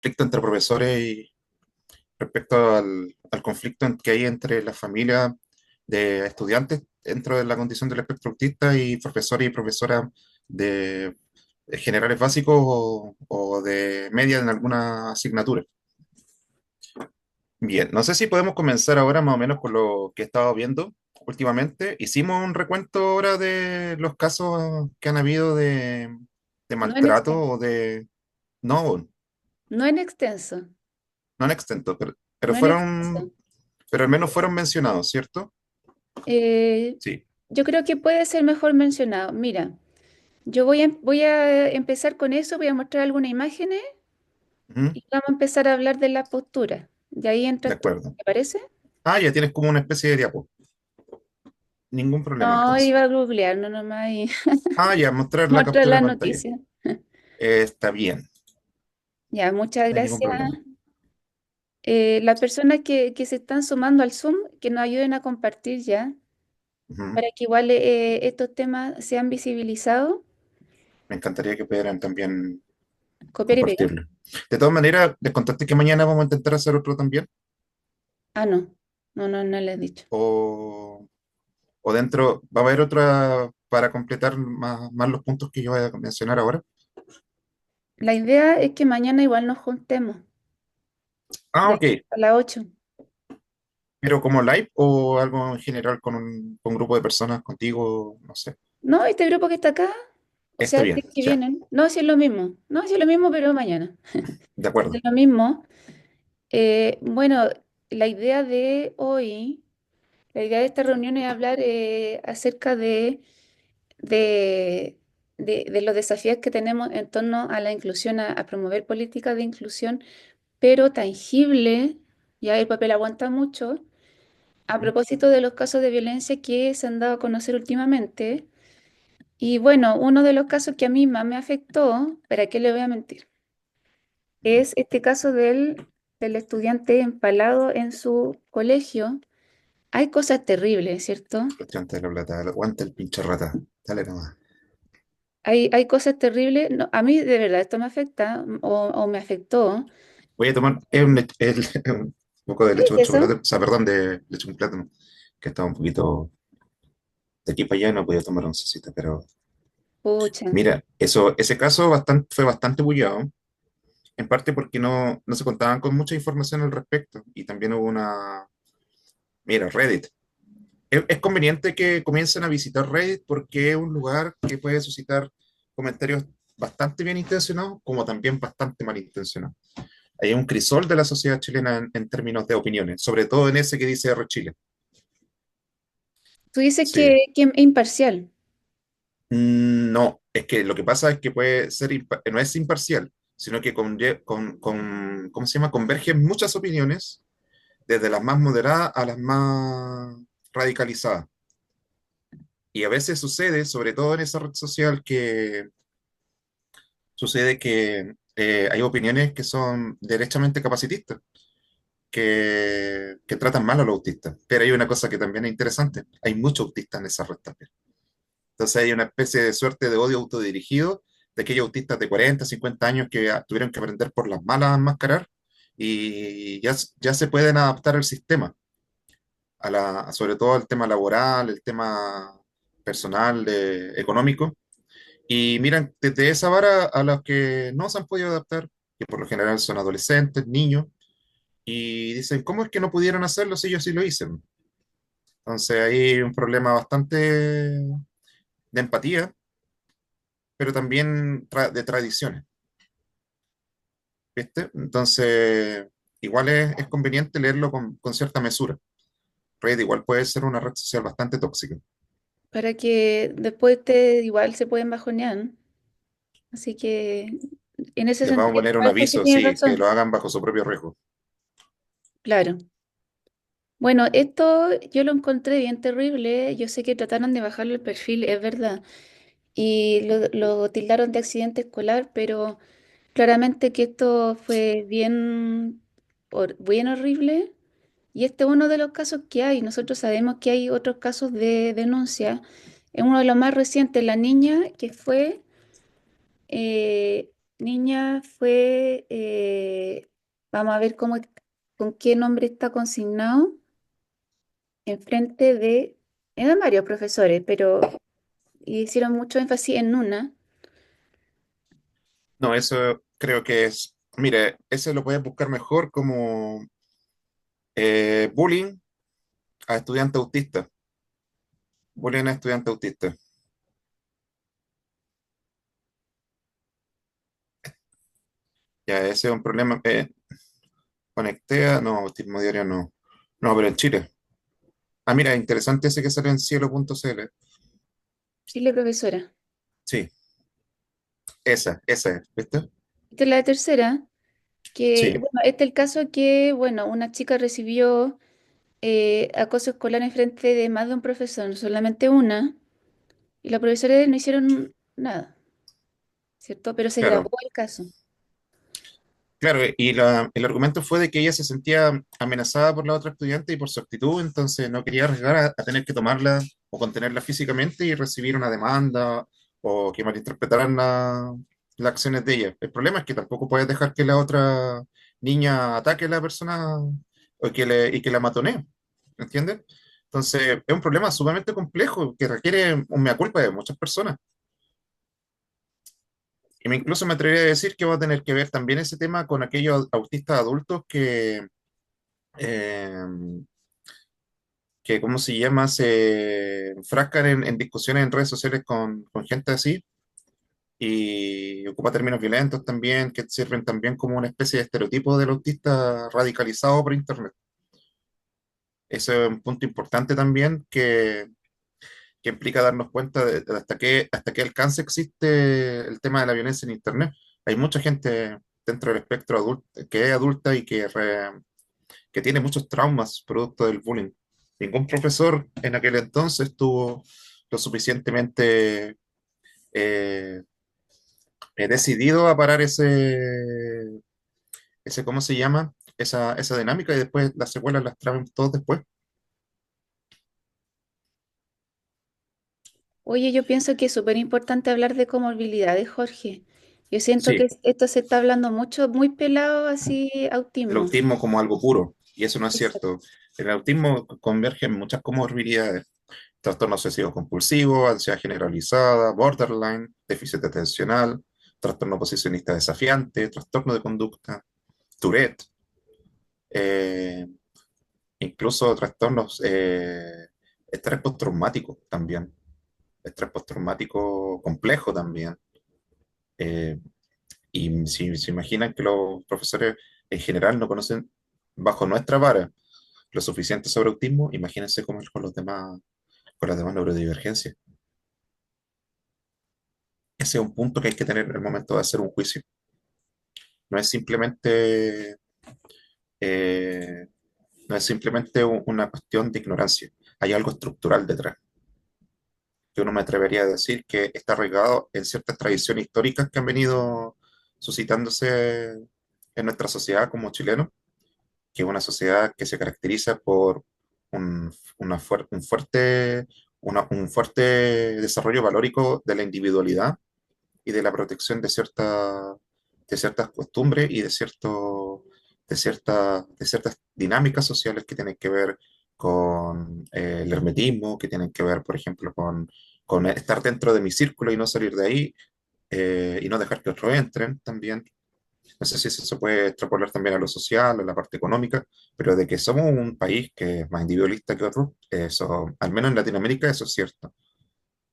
conflicto entre profesores y respecto al conflicto que hay entre las familias de estudiantes dentro de la condición del espectro autista y profesores y profesoras de generales básicos o de media en alguna asignatura. Bien, no sé si podemos comenzar ahora más o menos con lo que he estado viendo últimamente. Hicimos un recuento ahora de los casos que han habido de No en maltrato extenso, o de... No, no en extenso, no en extenso, pero no en fueron, extenso. pero al menos fueron mencionados, ¿cierto? Eh, Sí. yo creo que puede ser mejor mencionado. Mira, voy a empezar con eso, voy a mostrar algunas imágenes Ujú. y vamos a empezar a hablar de la postura. Y ahí De entras tú, acuerdo. ¿te parece? Ah, ya tienes como una especie de diapo. Ningún problema No, entonces. iba a googlear, no nomás y Ah, ya, mostrar la mostrar captura la de pantalla. noticia. Está bien, Ya, muchas no hay ningún gracias. problema. Las personas que se están sumando al Zoom, que nos ayuden a compartir ya, Ujú. para que igual estos temas sean visibilizados. Me encantaría que pudieran también Copiar y pegar. compartirlo. De todas maneras, les contaste que mañana vamos a intentar hacer otro también. Ah, no. No, no, no le he dicho. O, o dentro, va a haber otra para completar más los puntos que yo voy a mencionar ahora. La idea es que mañana igual nos juntemos, Ah, de ok. a las 8. Pero como live o algo en general con un grupo de personas contigo, no sé. No, este grupo que está acá, o Está sea, bien, este que ya, vienen, no, si es lo mismo. No, si es lo mismo, pero mañana. de Es acuerdo. lo mismo. Bueno, la idea de hoy, la idea de esta reunión es hablar acerca de, de los desafíos que tenemos en torno a la inclusión, a promover políticas de inclusión, pero tangible, ya el papel aguanta mucho, a Ujú. propósito de los casos de violencia que se han dado a conocer últimamente. Y bueno, uno de los casos que a mí más me afectó, ¿para qué le voy a mentir? Es este caso del estudiante empalado en su colegio. Hay cosas terribles, ¿cierto? Estudiante de la plata, aguanta el pinche rata. Dale nomás. Hay cosas terribles. No, a mí de verdad esto me afecta o me afectó. Voy a tomar un poco de ¿Qué leche es con eso? chocolate, o sea, perdón, de leche con plátano, que estaba un poquito de aquí para allá, no podía tomar oncecita, pero Pucha. mira, ese caso fue bastante bullado, en parte porque no se contaban con mucha información al respecto, y también hubo mira, Reddit. Es conveniente que comiencen a visitar Reddit porque es un lugar que puede suscitar comentarios bastante bien intencionados como también bastante malintencionados. Hay un crisol de la sociedad chilena en términos de opiniones, sobre todo en ese que dice R Chile. Tú dices Sí. que es imparcial. No, es que lo que pasa es que puede ser, no es imparcial, sino que ¿cómo se llama? Convergen muchas opiniones, desde las más moderadas a las más radicalizadas. Y a veces sucede, sobre todo en esa red social, que sucede que hay opiniones que son derechamente capacitistas, que tratan mal a los autistas. Pero hay una cosa que también es interesante, hay muchos autistas en esa red también. Entonces hay una especie de suerte de odio autodirigido de aquellos autistas de 40, 50 años que tuvieron que aprender por las malas a enmascarar y ya se pueden adaptar al sistema, sobre todo al tema laboral, el tema personal, económico. Y miran desde esa vara a los que no se han podido adaptar, que por lo general son adolescentes, niños, y dicen, ¿cómo es que no pudieron hacerlo si ellos sí lo hice? Entonces hay un problema bastante de empatía, pero también de tradiciones, ¿viste? Entonces, igual es conveniente leerlo con cierta mesura. Reddit igual puede ser una red social bastante tóxica. Para que después te igual se pueden bajonear, ¿no? Así que en ese Les vamos a sentido, poner un parece que aviso, tienes sí, que razón. lo hagan bajo su propio riesgo. Claro. Bueno, esto yo lo encontré bien terrible. Yo sé que trataron de bajarle el perfil, es verdad. Y lo tildaron de accidente escolar, pero claramente que esto fue bien, bien horrible. Y este es uno de los casos que hay. Nosotros sabemos que hay otros casos de denuncia. Es uno de los más recientes, la niña que fue niña fue, vamos a ver con qué nombre está consignado, enfrente de, eran varios profesores, pero hicieron mucho énfasis en una. No, eso creo que es, mire, ese lo puedes buscar mejor como bullying a estudiante autista. Bullying a estudiante autista. Ya, ese es un problema. Conectea, no, autismo diario no. No, pero en Chile. Ah, mira, interesante ese que sale en cielo.cl. Chile, profesora. Sí, esa es, ¿viste? Esta es la tercera, que, Sí, bueno, este es el caso que, bueno, una chica recibió acoso escolar en frente de más de un profesor, no solamente una, y los profesores no hicieron nada, ¿cierto? Pero se grabó claro. el caso. Claro, y el argumento fue de que ella se sentía amenazada por la otra estudiante y por su actitud, entonces no quería arriesgar a tener que tomarla o contenerla físicamente y recibir una demanda o que malinterpretaran las acciones de ella. El problema es que tampoco puedes dejar que la otra niña ataque a la persona y que la matonee, ¿entiendes? Entonces es un problema sumamente complejo que requiere un mea culpa de muchas personas. Incluso me atrevería a decir que va a tener que ver también ese tema con aquellos autistas adultos eh, que ¿cómo se llama? Se enfrascan en discusiones en redes sociales con gente así y ocupa términos violentos también, que sirven también como una especie de estereotipo del autista radicalizado por Internet. Ese es un punto importante también que implica darnos cuenta de hasta qué alcance existe el tema de la violencia en Internet. Hay mucha gente dentro del espectro adulto que es adulta y que tiene muchos traumas producto del bullying. Ningún profesor en aquel entonces estuvo lo suficientemente eh, decidido a parar ¿cómo se llama? Esa dinámica y después las secuelas las traen todos después. Oye, yo pienso que es súper importante hablar de comorbilidades, Jorge. Yo siento que Sí, esto se está hablando mucho, muy pelado así, el autismo. autismo como algo puro, y eso no es Exacto. cierto. El autismo converge en muchas comorbilidades, trastorno obsesivo compulsivo, ansiedad generalizada, borderline, déficit atencional, trastorno posicionista desafiante, trastorno de conducta, Tourette, eh, incluso trastornos, estrés postraumático también, estrés postraumático complejo también. Eh, y si se imaginan que los profesores en general no conocen bajo nuestra vara lo suficiente sobre autismo, imagínense cómo es con las demás neurodivergencias. Ese es un punto que hay que tener en el momento de hacer un juicio. No es simplemente, eh, no es simplemente una cuestión de ignorancia. Hay algo estructural detrás. Yo no me atrevería a decir que está arraigado en ciertas tradiciones históricas que han venido suscitándose en nuestra sociedad como chilenos, que es una sociedad que se caracteriza por un fuerte, un fuerte desarrollo valórico de la individualidad y de la protección de ciertas costumbres y de ciertas dinámicas sociales que tienen que ver con el hermetismo, que tienen que ver, por ejemplo, con estar dentro de mi círculo y no salir de ahí, y no dejar que otros entren también. No sé si eso se puede extrapolar también a lo social, a la parte económica, pero de que somos un país que es más individualista que otro, eso, al menos en Latinoamérica, eso es cierto.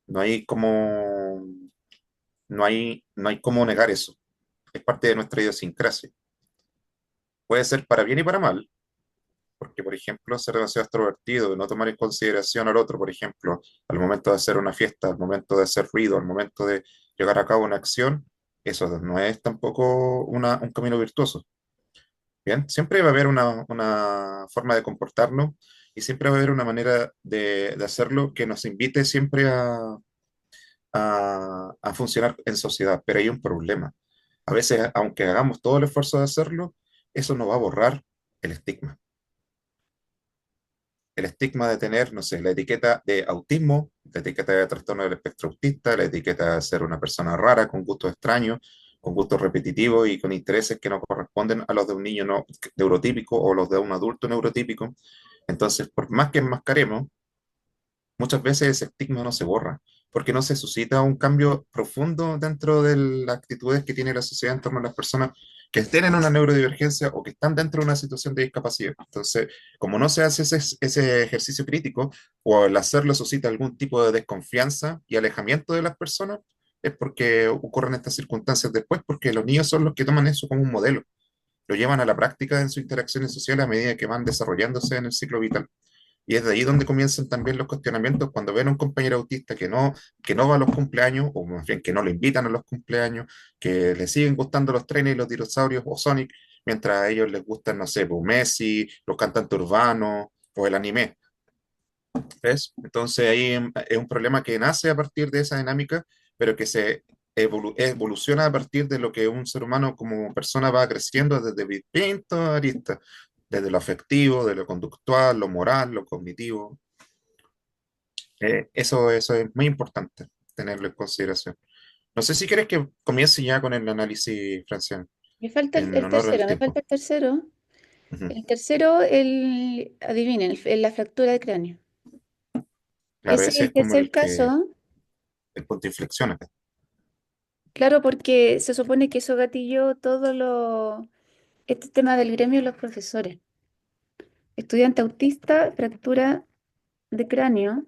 No hay como, no hay cómo negar eso. Es parte de nuestra idiosincrasia. Puede ser para bien y para mal, porque, por ejemplo, ser demasiado extrovertido, no tomar en consideración al otro, por ejemplo, al momento de hacer una fiesta, al momento de hacer ruido, al momento de llevar a cabo una acción, eso no es tampoco un camino virtuoso. Bien, siempre va a haber una forma de comportarnos y siempre va a haber una manera de hacerlo que nos invite siempre a funcionar en sociedad, pero hay un problema. A veces, aunque hagamos todo el esfuerzo de hacerlo, eso no va a borrar el estigma. El estigma de tener, no sé, la etiqueta de autismo, la etiqueta de trastorno del espectro autista, la etiqueta de ser una persona rara con gustos extraños, con gustos repetitivos y con intereses que no corresponden a los de un niño neurotípico o los de un adulto neurotípico. Entonces, por más que enmascaremos, muchas veces ese estigma no se borra, porque no se suscita un cambio profundo dentro de las actitudes que tiene la sociedad en torno a las personas que tienen una neurodivergencia o que están dentro de una situación de discapacidad. Entonces, como no se hace ese ejercicio crítico, o al hacerlo suscita algún tipo de desconfianza y alejamiento de las personas, es porque ocurren estas circunstancias después, porque los niños son los que toman eso como un modelo, lo llevan a la práctica en sus interacciones sociales a medida que van desarrollándose en el ciclo vital. Y es de ahí donde comienzan también los cuestionamientos cuando ven a un compañero autista que no va a los cumpleaños, o más bien que no le invitan a los cumpleaños, que le siguen gustando los trenes y los dinosaurios o Sonic, mientras a ellos les gustan, no sé, pues, Messi, los cantantes urbanos o el anime. ¿Ves? Entonces ahí es un problema que nace a partir de esa dinámica, pero que se evoluciona a partir de lo que un ser humano como persona va creciendo desde distintas aristas, desde lo afectivo, de lo conductual, lo moral, lo cognitivo. Eso es muy importante tenerlo en consideración. No sé si quieres que comience ya con el análisis, Franciano, Me falta en el honor al tercero, me tiempo. falta el tercero. Ujú. El tercero, adivinen, la fractura de cráneo. Claro, Ese es ese el es como tercer caso, el punto de inflexión acá. claro, porque se supone que eso gatilló este tema del gremio de los profesores. Estudiante autista, fractura de cráneo.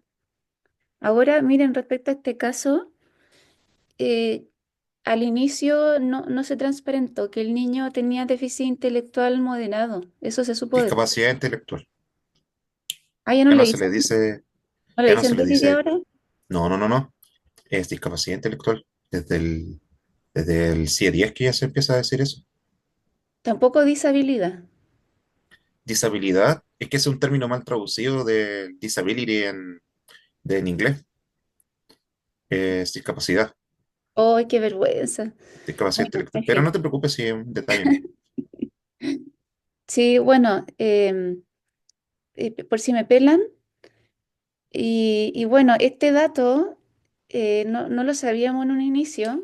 Ahora, miren, respecto a este caso, eh, al inicio no se transparentó que el niño tenía déficit intelectual moderado. Eso se supo después. Discapacidad intelectual. Ah, ya Ya no se le dice, no le ya no dicen se le déficit dice, ahora. no, es discapacidad intelectual. Desde el CIE 10 que ya se empieza a decir eso. Tampoco disabilidad. Disabilidad, es que es un término mal traducido de disability en inglés. Es discapacidad, ¡Ay, qué vergüenza! discapacidad Bueno, intelectual. en Pero no fin. te preocupes si es un detalle, ¿no? Sí, bueno, por si me pelan. Y bueno, este dato no lo sabíamos en un inicio.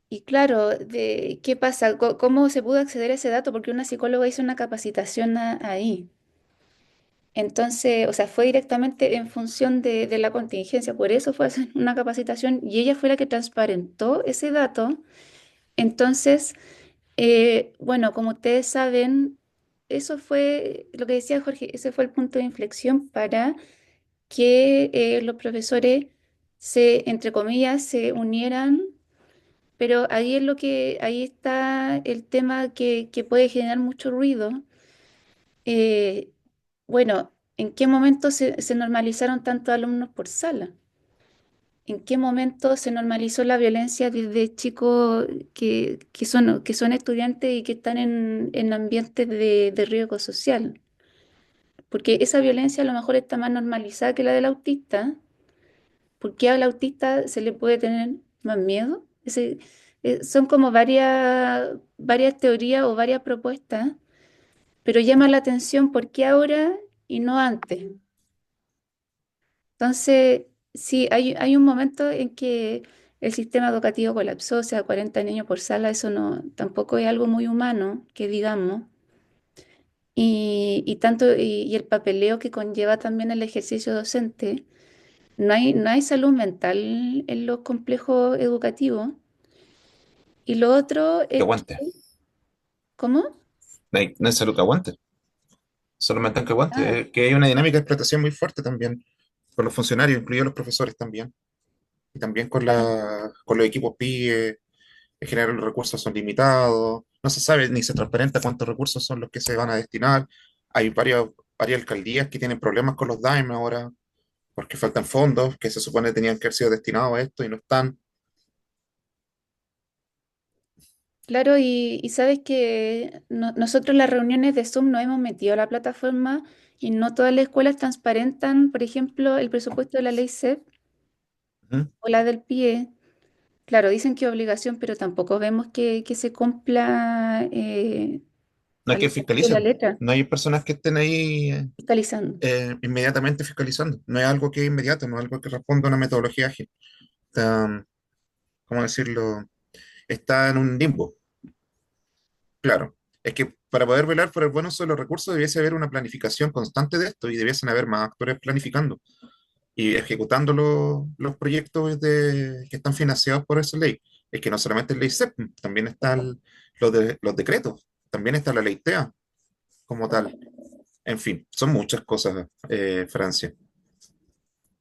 Y claro, ¿qué pasa? ¿Cómo se pudo acceder a ese dato? Porque una psicóloga hizo una capacitación ahí. Entonces, o sea, fue directamente en función de la contingencia. Por eso fue a hacer una capacitación y ella fue la que transparentó ese dato. Entonces, bueno, como ustedes saben, eso fue lo que decía Jorge, ese fue el punto de inflexión para que los profesores entre comillas, se unieran, pero ahí es ahí está el tema que puede generar mucho ruido. Eh, bueno, ¿en qué momento se normalizaron tantos alumnos por sala? ¿En qué momento se normalizó la violencia desde chicos que son estudiantes y que están en ambientes de riesgo social? Porque esa violencia a lo mejor está más normalizada que la del autista. ¿Por qué al autista se le puede tener más miedo? Son como varias teorías o varias propuestas, pero llama la atención por qué ahora y no antes. Entonces, sí, hay un momento en que el sistema educativo colapsó, o sea, 40 niños por sala, eso no, tampoco es algo muy humano, que digamos. Y el papeleo que conlleva también el ejercicio docente. No hay salud mental en los complejos educativos. Y lo otro Que es aguante. ¿cómo? No hay salud que aguante. Solamente que aguante. Ah, Que hay una dinámica de explotación muy fuerte también con los funcionarios, incluidos los profesores también. Y también claro. con los equipos PIE. En general los recursos son limitados. No se sabe ni se transparenta cuántos recursos son los que se van a destinar. Hay varias alcaldías que tienen problemas con los DAIM ahora porque faltan fondos que se supone tenían que haber sido destinados a esto y no están. Claro, y sabes que nosotros en las reuniones de Zoom nos hemos metido a la plataforma y no todas las escuelas transparentan, por ejemplo, el presupuesto de la ley SEP Ujú. o la del PIE. Claro, dicen que es obligación, pero tampoco vemos que se cumpla No hay al que pie de la fiscalicen. letra, No hay personas que estén ahí fiscalizando. inmediatamente fiscalizando. No es algo que es inmediato, no es algo que responda a una metodología ágil. Está, ¿cómo decirlo? está en un limbo, claro. Es que para poder velar por el buen uso de los recursos debiese haber una planificación constante de esto y debiesen haber más actores planificando y ejecutando los proyectos que están financiados por esa ley. Es que no solamente es ley CEP, también están los decretos, también está la ley TEA como tal. En fin, son muchas cosas, Francia.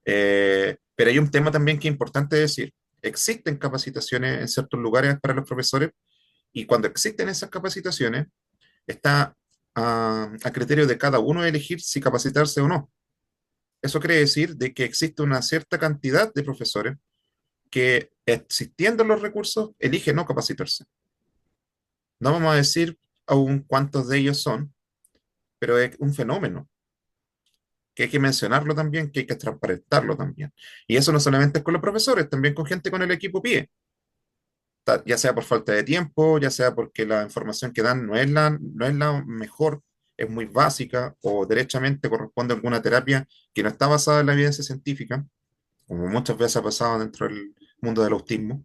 Pero hay un tema también que es importante decir. Existen capacitaciones en ciertos lugares para los profesores y cuando existen esas capacitaciones está a criterio de cada uno elegir si capacitarse o no. Eso quiere decir de que existe una cierta cantidad de profesores que, existiendo los recursos, eligen no capacitarse. No vamos a decir aún cuántos de ellos son, pero es un fenómeno que hay que mencionarlo también, que hay que transparentarlo también. Y eso no solamente es con los profesores, también con gente con el equipo PIE, ya sea por falta de tiempo, ya sea porque la información que dan no es la mejor, es muy básica o derechamente corresponde a alguna terapia que no está basada en la evidencia científica, como muchas veces ha pasado dentro del mundo del autismo.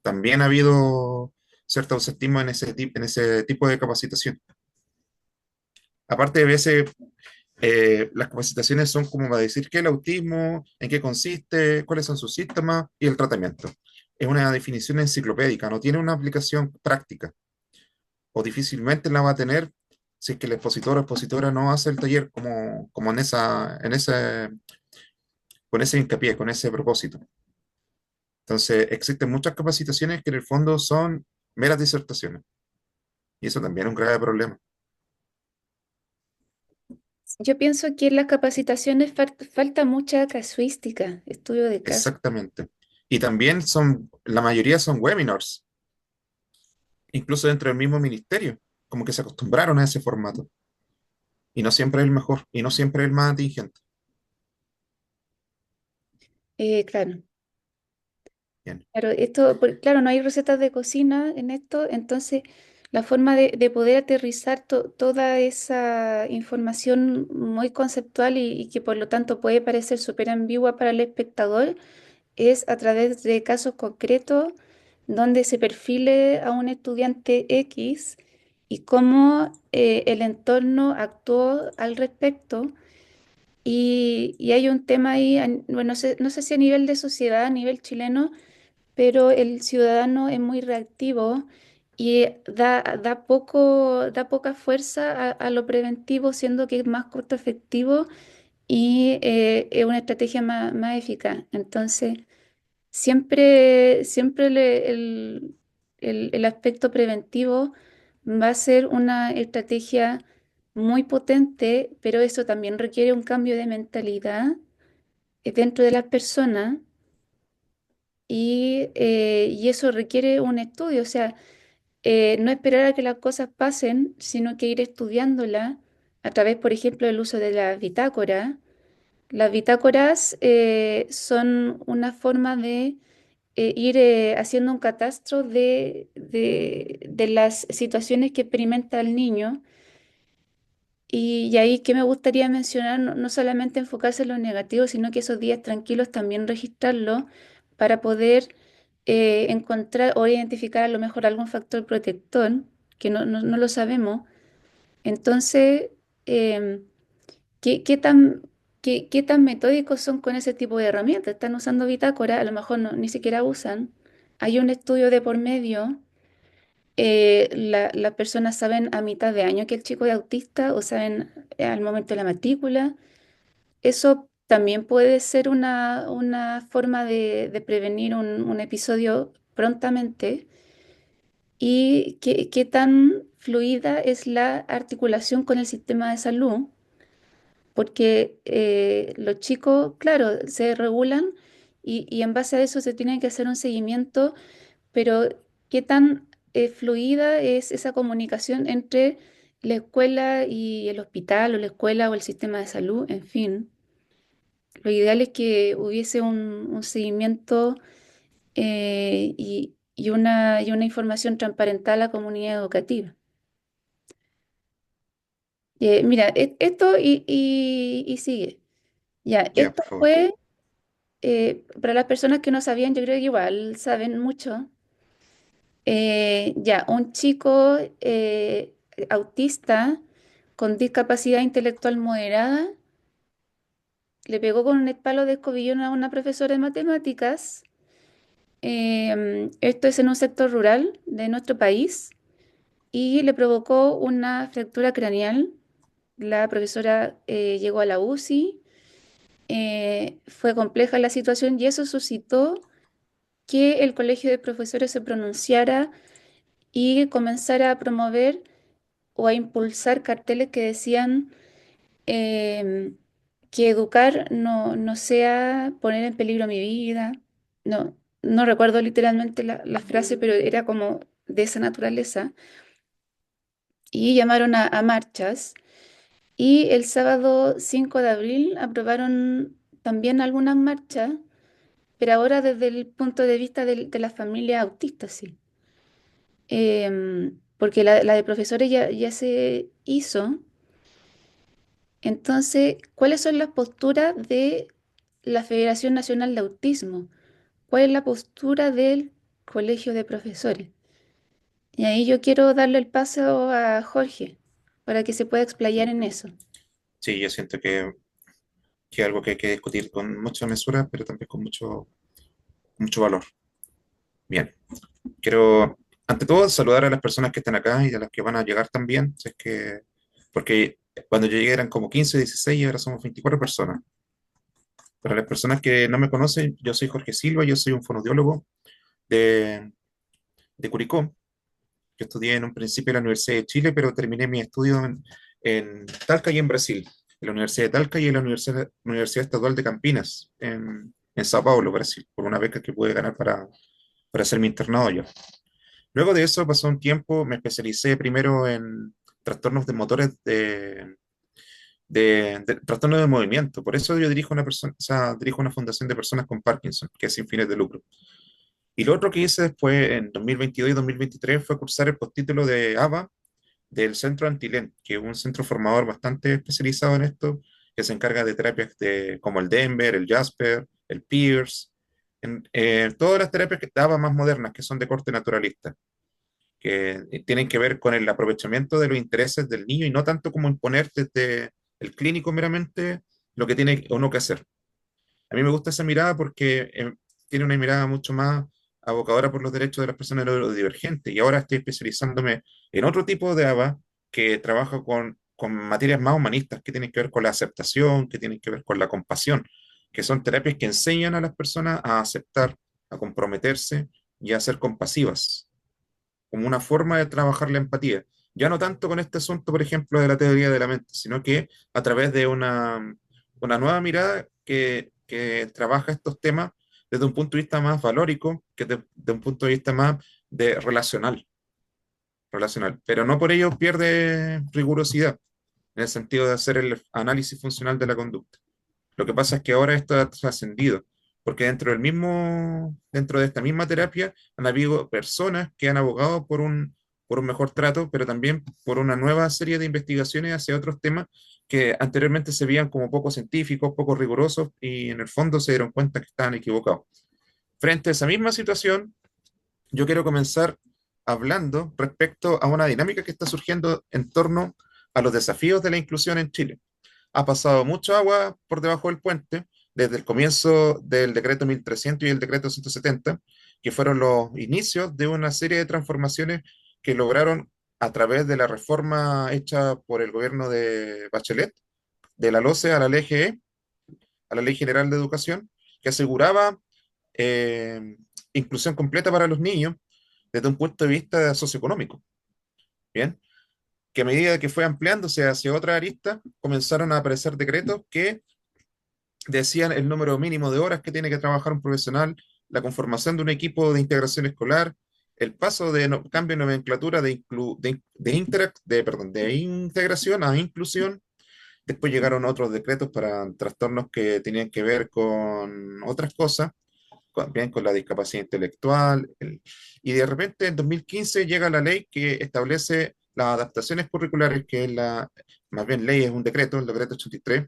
También ha habido cierto ausentismo en ese tipo de capacitación. Aparte, a veces las capacitaciones son como para decir qué es el autismo, en qué consiste, cuáles son sus síntomas y el tratamiento. Es una definición enciclopédica, no tiene una aplicación práctica o difícilmente la va a tener si es que el expositor o expositora no hace el taller como con ese hincapié, con ese propósito. Entonces, existen muchas capacitaciones que en el fondo son meras disertaciones y eso también es un grave problema. Yo pienso que en las capacitaciones falta mucha casuística, estudio de caso. Exactamente. Y también la mayoría son webinars, incluso dentro del mismo ministerio, como que se acostumbraron a ese formato. Y no siempre es el mejor, y no siempre es el más atingente. Claro. Bien, Claro, claro, no hay recetas de cocina en esto, entonces la forma de poder aterrizar toda esa información muy conceptual y que por lo tanto puede parecer súper ambigua para el espectador es a través de casos concretos donde se perfile a un estudiante X y cómo el entorno actuó al respecto. Y hay un tema ahí, bueno, no sé si a nivel de sociedad, a nivel chileno, pero el ciudadano es muy reactivo y da poca fuerza a lo preventivo, siendo que es más costo efectivo y es una estrategia más eficaz. Entonces, siempre el aspecto preventivo va a ser una estrategia muy potente, pero eso también requiere un cambio de mentalidad dentro de las personas y eso requiere un estudio, o sea, no esperar a que las cosas pasen, sino que ir estudiándolas a través, por ejemplo, del uso de la bitácora. Las bitácoras son una forma de ir haciendo un catastro de las situaciones que experimenta el niño. Y ahí que me gustaría mencionar, no solamente enfocarse en lo negativo, sino que esos días tranquilos también registrarlo para poder encontrar o identificar a lo mejor algún factor protector, que no lo sabemos. Entonces, em, ¿qué qué tan metódicos son con ese tipo de herramientas? Están usando bitácora, a lo mejor ni siquiera usan. Hay un estudio de por medio. Las personas saben a mitad de año que el chico es autista o saben al momento de la matrícula. Eso también puede ser una forma de prevenir un episodio prontamente. ¿Y qué tan fluida es la articulación con el sistema de salud? Porque los chicos, claro, se regulan y en base a eso se tiene que hacer un seguimiento, pero ¿qué tan fluida es esa comunicación entre la escuela y el hospital o la escuela o el sistema de salud? En fin, lo ideal es que hubiese un seguimiento y una información transparental a la comunidad educativa. Mira, esto y sigue. Ya, ya, esto por favor. fue, para las personas que no sabían, yo creo que igual saben mucho. Ya, un chico autista con discapacidad intelectual moderada le pegó con un palo de escobillón a una profesora de matemáticas. Esto es en un sector rural de nuestro país y le provocó una fractura craneal. La profesora llegó a la UCI, fue compleja la situación y eso suscitó que el colegio de profesores se pronunciara y comenzara a promover o a impulsar carteles que decían em, que educar no sea poner en peligro mi vida. No, no recuerdo literalmente la frase, pero era como de esa naturaleza. Y llamaron a marchas. Y el sábado 5 de abril aprobaron también algunas marchas, pero ahora desde el punto de vista de las familias autistas, sí. Porque la de profesores ya se hizo. Entonces, ¿cuáles son las posturas de la Federación Nacional de Autismo? ¿Cuál es la postura del Colegio de Profesores? Y ahí yo quiero darle el paso a Jorge para que se pueda explayar en eso. Sí, yo siento que es algo que hay que discutir con mucha mesura, pero también con mucho valor. Bien, quiero, ante todo, saludar a las personas que están acá y a las que van a llegar también, si es que, porque cuando yo llegué eran como 15, 16 y ahora somos 24 personas. Para las personas que no me conocen, yo soy Jorge Silva, yo soy un fonoaudiólogo de, de Curicó. Yo estudié en un principio en la Universidad de Chile, pero terminé mi estudio en Talca y en Brasil, en la Universidad de Talca y en la Universidad Estadual de Campinas, en Sao Paulo, Brasil, por una beca que pude ganar para hacer mi internado allá. Luego de eso pasó un tiempo, me especialicé primero en trastornos de motores de trastornos de movimiento. Por eso yo dirijo una persona, o sea, dirijo una fundación de personas con Parkinson, que es sin fines de lucro. Y lo otro que hice después, en 2022 y 2023, fue cursar el postítulo de ABA del Centro Antilén, que es un centro formador bastante especializado en esto, que se encarga de terapias como el Denver, el Jasper, el Pierce, todas las terapias que ABA más modernas, que son de corte naturalista, que tienen que ver con el aprovechamiento de los intereses del niño y no tanto como imponer desde el clínico meramente lo que tiene uno que hacer. A mí me gusta esa mirada porque tiene una mirada mucho más abocadora por los derechos de las personas neurodivergentes. Y ahora estoy especializándome en otro tipo de ABA que trabaja con materias más humanistas, que tienen que ver con la aceptación, que tienen que ver con la compasión, que son terapias que enseñan a las personas a aceptar, a comprometerse y a ser compasivas, como una forma de trabajar la empatía. Ya no tanto con este asunto, por ejemplo, de la teoría de la mente, sino que a través de una nueva mirada que trabaja estos temas desde un punto de vista más valórico, que de un punto de vista más de relacional, pero no por ello pierde rigurosidad en el sentido de hacer el análisis funcional de la conducta. Lo que pasa es que ahora esto ha trascendido, porque dentro de esta misma terapia han habido personas que han abogado por un mejor trato, pero también por una nueva serie de investigaciones hacia otros temas que anteriormente se veían como poco científicos, poco rigurosos, y en el fondo se dieron cuenta que estaban equivocados. Frente a esa misma situación, yo quiero comenzar hablando respecto a una dinámica que está surgiendo en torno a los desafíos de la inclusión en Chile. Ha pasado mucha agua por debajo del puente desde el comienzo del decreto 1300 y el decreto 170, que fueron los inicios de una serie de transformaciones que lograron a través de la reforma hecha por el gobierno de Bachelet, de la LOCE a la LGE, a la Ley General de Educación, que aseguraba eh, inclusión completa para los niños desde un punto de vista socioeconómico. Bien, que a medida que fue ampliándose hacia otra arista, comenzaron a aparecer decretos que decían el número mínimo de horas que tiene que trabajar un profesional, la conformación de un equipo de integración escolar, el paso de cambio de nomenclatura de integración a inclusión. Después llegaron otros decretos para trastornos que tenían que ver con otras cosas, bien con la discapacidad intelectual. Y de repente en 2015 llega la ley que establece las adaptaciones curriculares, que es más bien ley, es un decreto, el decreto 83,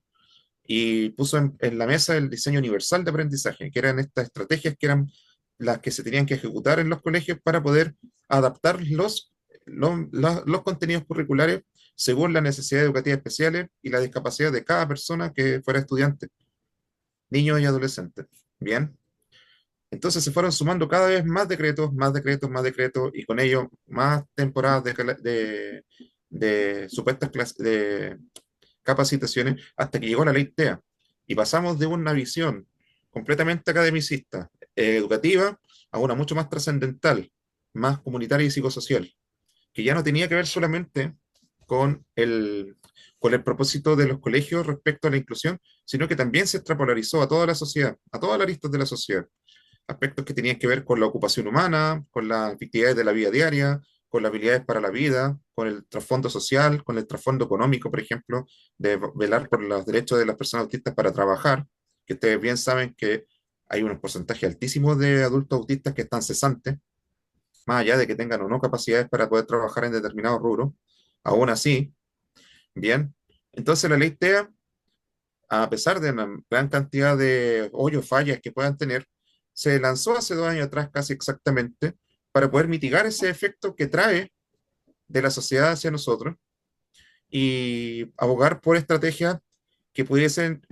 y puso en la mesa el diseño universal de aprendizaje, que eran estas estrategias que eran las que se tenían que ejecutar en los colegios para poder adaptar los contenidos curriculares según las necesidades educativas especiales y la discapacidad de cada persona que fuera estudiante, niños y adolescentes. Bien, entonces se fueron sumando cada vez más decretos, más decretos, más decretos, y con ello más temporadas de supuestas de capacitaciones, hasta que llegó la ley TEA. Y pasamos de una visión completamente academicista, educativa, a una mucho más trascendental, más comunitaria y psicosocial, que ya no tenía que ver solamente con con el propósito de los colegios respecto a la inclusión, sino que también se extrapolarizó a toda la sociedad, a todas las aristas de la sociedad, aspectos que tenían que ver con la ocupación humana, con las actividades de la vida diaria, con las habilidades para la vida, con el trasfondo social, con el trasfondo económico, por ejemplo, de velar por los derechos de las personas autistas para trabajar, que ustedes bien saben que hay un porcentaje altísimo de adultos autistas que están cesantes, más allá de que tengan o no capacidades para poder trabajar en determinados rubros, aún así, bien. Entonces la ley TEA, a pesar de una gran cantidad de hoyos, fallas que puedan tener, se lanzó hace 2 años atrás casi exactamente para poder mitigar ese efecto que trae de la sociedad hacia nosotros y abogar por estrategias que pudiesen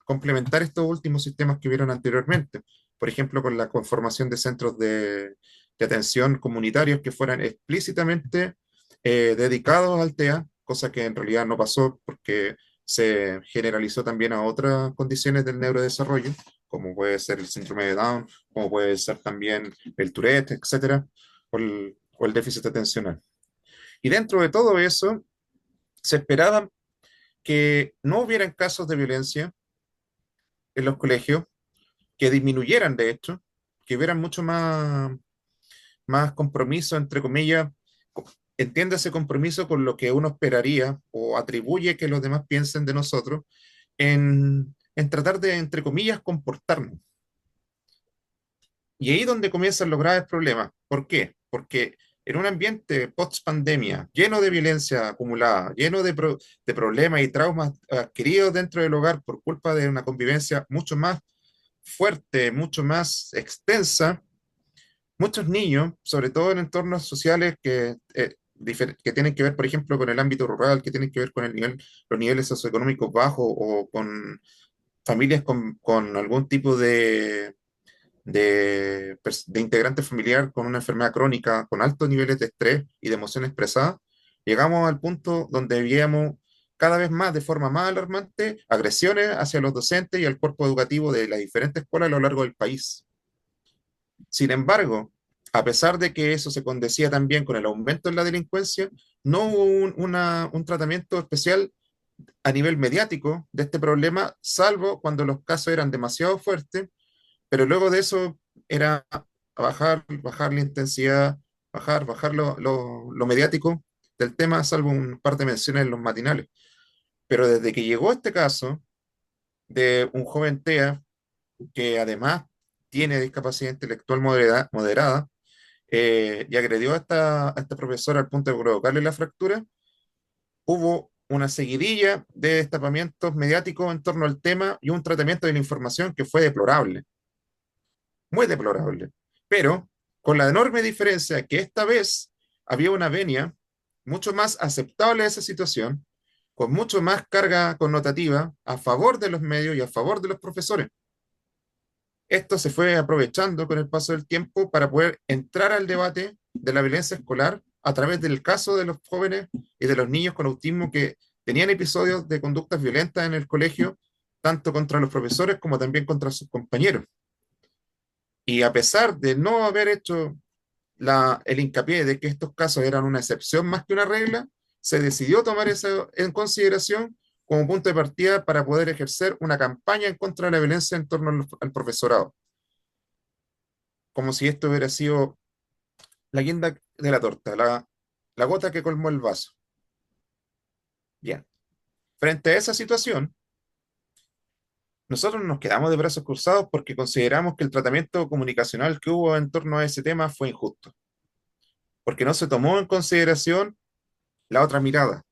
complementar estos últimos sistemas que vieron anteriormente. Por ejemplo, con la conformación de centros de atención comunitarios que fueran explícitamente dedicados al TEA, cosa que en realidad no pasó porque se generalizó también a otras condiciones del neurodesarrollo, como puede ser el síndrome de Down, como puede ser también el Tourette, etcétera, o el déficit atencional. Y dentro de todo eso, se esperaba que no hubieran casos de violencia en los colegios, que disminuyeran de hecho, que hubieran mucho más compromiso, entre comillas, entiéndase compromiso con lo que uno esperaría o atribuye que los demás piensen de nosotros, en tratar de, entre comillas, comportarnos. Y ahí donde comienzan los graves problemas. ¿Por qué? Porque en un ambiente post-pandemia, lleno de violencia acumulada, lleno de problemas y traumas adquiridos dentro del hogar por culpa de una convivencia mucho más fuerte, mucho más extensa, muchos niños, sobre todo en entornos sociales que tienen que ver, por ejemplo, con el ámbito rural, que tienen que ver con los niveles socioeconómicos bajos o con familias con algún tipo de integrante familiar con una enfermedad crónica, con altos niveles de estrés y de emoción expresada, llegamos al punto donde veíamos cada vez más, de forma más alarmante, agresiones hacia los docentes y al cuerpo educativo de las diferentes escuelas a lo largo del país. Sin embargo, a pesar de que eso se condecía también con el aumento en la delincuencia, no hubo un tratamiento especial a nivel mediático de este problema, salvo cuando los casos eran demasiado fuertes, pero luego de eso era bajar la intensidad, bajar lo mediático del tema, salvo un par de menciones en los matinales. Pero desde que llegó este caso de un joven TEA, que además tiene discapacidad intelectual moderada, y agredió a esta profesora al punto de provocarle la fractura, hubo una seguidilla de destapamientos mediáticos en torno al tema y un tratamiento de la información que fue deplorable, muy deplorable. Pero con la enorme diferencia que esta vez había una venia mucho más aceptable a esa situación, con mucho más carga connotativa a favor de los medios y a favor de los profesores. Esto se fue aprovechando con el paso del tiempo para poder entrar al debate de la violencia escolar a través del caso de los jóvenes y de los niños con autismo que tenían episodios de conductas violentas en el colegio, tanto contra los profesores como también contra sus compañeros. Y a pesar de no haber hecho el hincapié de que estos casos eran una excepción más que una regla, se decidió tomar eso en consideración como punto de partida para poder ejercer una campaña en contra de la violencia en torno al profesorado, como si esto hubiera sido la guinda de la torta, la gota que colmó el vaso. Bien, frente a esa situación, nosotros nos quedamos de brazos cruzados porque consideramos que el tratamiento comunicacional que hubo en torno a ese tema fue injusto, porque no se tomó en consideración la otra mirada,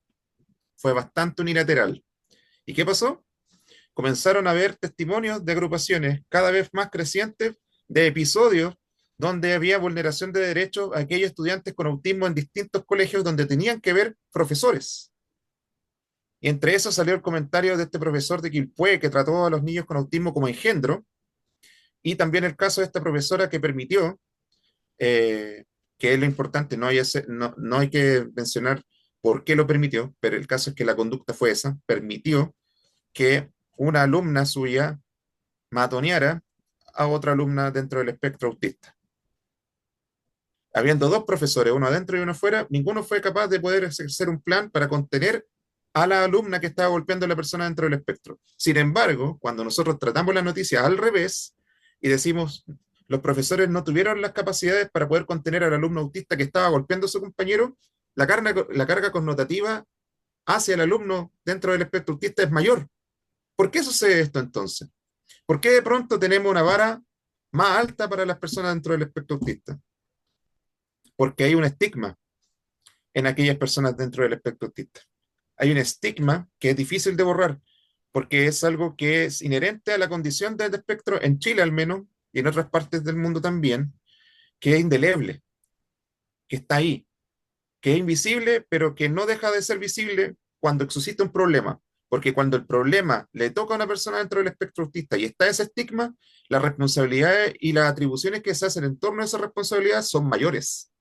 fue bastante unilateral. ¿Y qué pasó? Comenzaron a haber testimonios de agrupaciones cada vez más crecientes de episodios donde había vulneración de derechos a aquellos estudiantes con autismo en distintos colegios donde tenían que ver profesores. Y entre esos salió el comentario de este profesor de Quilpué que trató a los niños con autismo como engendro, y también el caso de esta profesora que permitió, eh, que es lo importante, no hay que mencionar por qué lo permitió, pero el caso es que la conducta fue esa, permitió que una alumna suya matoneara a otra alumna dentro del espectro autista. Habiendo dos profesores, uno adentro y uno afuera, ninguno fue capaz de poder ejercer un plan para contener a la alumna que estaba golpeando a la persona dentro del espectro. Sin embargo, cuando nosotros tratamos la noticia al revés y decimos, los profesores no tuvieron las capacidades para poder contener al alumno autista que estaba golpeando a su compañero, la carga connotativa hacia el alumno dentro del espectro autista es mayor. ¿Por qué sucede esto entonces? ¿Por qué de pronto tenemos una vara más alta para las personas dentro del espectro autista? Porque hay un estigma en aquellas personas dentro del espectro autista. Hay un estigma que es difícil de borrar, porque es algo que es inherente a la condición del espectro, en Chile al menos, y en otras partes del mundo también, que es indeleble, que está ahí, que es invisible, pero que no deja de ser visible cuando existe un problema. Porque cuando el problema le toca a una persona dentro del espectro autista y está ese estigma, las responsabilidades y las atribuciones que se hacen en torno a esa responsabilidad son mayores.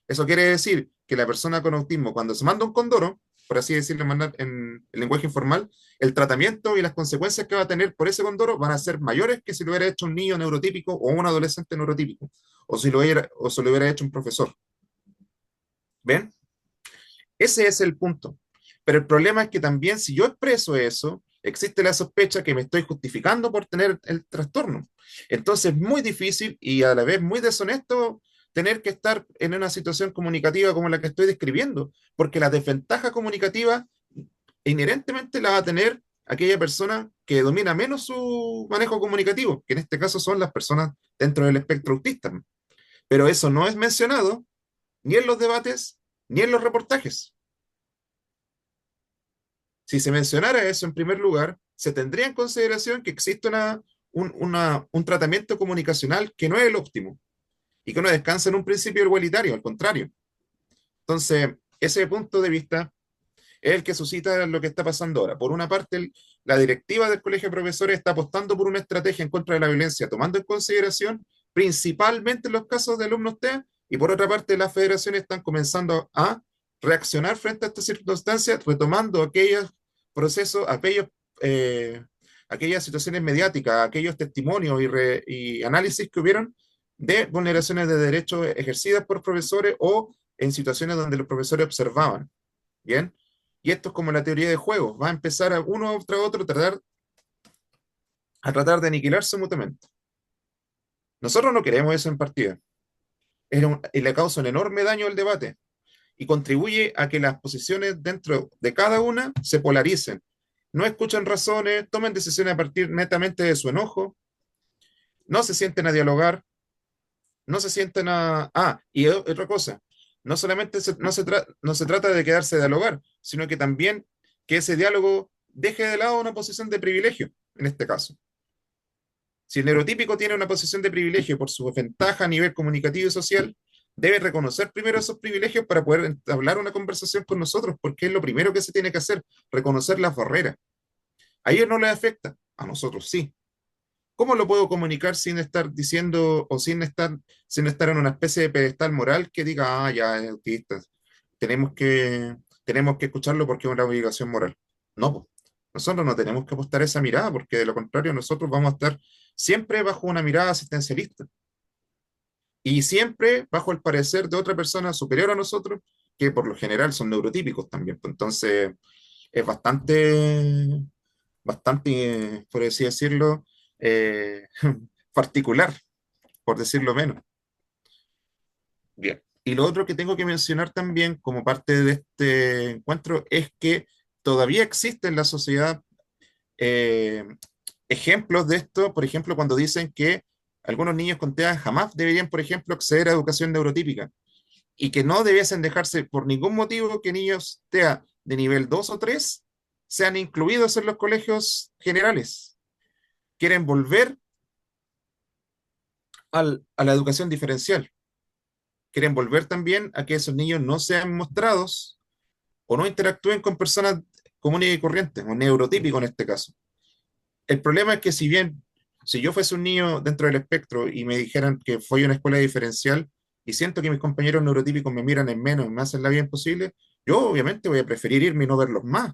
Eso quiere decir que la persona con autismo, cuando se manda un condoro, por así decirlo en el lenguaje informal, el tratamiento y las consecuencias que va a tener por ese condoro van a ser mayores que si lo hubiera hecho un niño neurotípico o un adolescente neurotípico, o si lo hubiera hecho un profesor. ¿Ven? Ese es el punto. Pero el problema es que también si yo expreso eso, existe la sospecha que me estoy justificando por tener el trastorno. Entonces es muy difícil y a la vez muy deshonesto tener que estar en una situación comunicativa como la que estoy describiendo, porque la desventaja comunicativa inherentemente la va a tener aquella persona que domina menos su manejo comunicativo, que en este caso son las personas dentro del espectro autista. Pero eso no es mencionado ni en los debates ni en los reportajes. Si se mencionara eso en primer lugar, se tendría en consideración que existe un tratamiento comunicacional que no es el óptimo y que no descansa en un principio igualitario, al contrario. Entonces, ese punto de vista es el que suscita lo que está pasando ahora. Por una parte, la directiva del Colegio de Profesores está apostando por una estrategia en contra de la violencia, tomando en consideración principalmente los casos de alumnos TEA, y por otra parte, las federaciones están comenzando a reaccionar frente a estas circunstancias, retomando aquellos procesos, eh, aquellas situaciones mediáticas, aquellos testimonios y análisis que hubieron de vulneraciones de derechos ejercidas por profesores o en situaciones donde los profesores observaban. ¿Bien? Y esto es como la teoría de juegos, va a empezar a uno tras otro a tratar de aniquilarse mutuamente. Nosotros no queremos eso en partida. Y le causa un enorme daño al debate y contribuye a que las posiciones dentro de cada una se polaricen. No escuchan razones, tomen decisiones a partir netamente de su enojo, no se sienten a dialogar, no se sienten a... Ah, y otra cosa, no se trata de quedarse a dialogar, sino que también que ese diálogo deje de lado una posición de privilegio, en este caso. Si el neurotípico tiene una posición de privilegio por su ventaja a nivel comunicativo y social, debe reconocer primero esos privilegios para poder entablar una conversación con nosotros, porque es lo primero que se tiene que hacer, reconocer las barreras. A ellos no les afecta, a nosotros sí. ¿Cómo lo puedo comunicar sin estar diciendo o sin estar en una especie de pedestal moral que diga, ah, ya es autista, tenemos que escucharlo porque es una obligación moral? No, po. Nosotros no tenemos que apostar esa mirada porque de lo contrario nosotros vamos a estar siempre bajo una mirada asistencialista y siempre bajo el parecer de otra persona superior a nosotros que por lo general son neurotípicos también. Pues entonces es bastante, por así decirlo, eh, particular, por decirlo menos. Bien. Y lo otro que tengo que mencionar también como parte de este encuentro es que todavía existe en la sociedad eh, ejemplos de esto, por ejemplo, cuando dicen que algunos niños con TEA jamás deberían, por ejemplo, acceder a educación neurotípica y que no debiesen dejarse por ningún motivo que niños TEA de nivel 2 o 3 sean incluidos en los colegios generales. Quieren volver a la educación diferencial. Quieren volver también a que esos niños no sean mostrados o no interactúen con personas comunes y corrientes, o neurotípicos en este caso. El problema es que si bien, si yo fuese un niño dentro del espectro y me dijeran que fui a una escuela diferencial y siento que mis compañeros neurotípicos me miran en menos y me hacen la vida imposible, yo obviamente voy a preferir irme y no verlos más.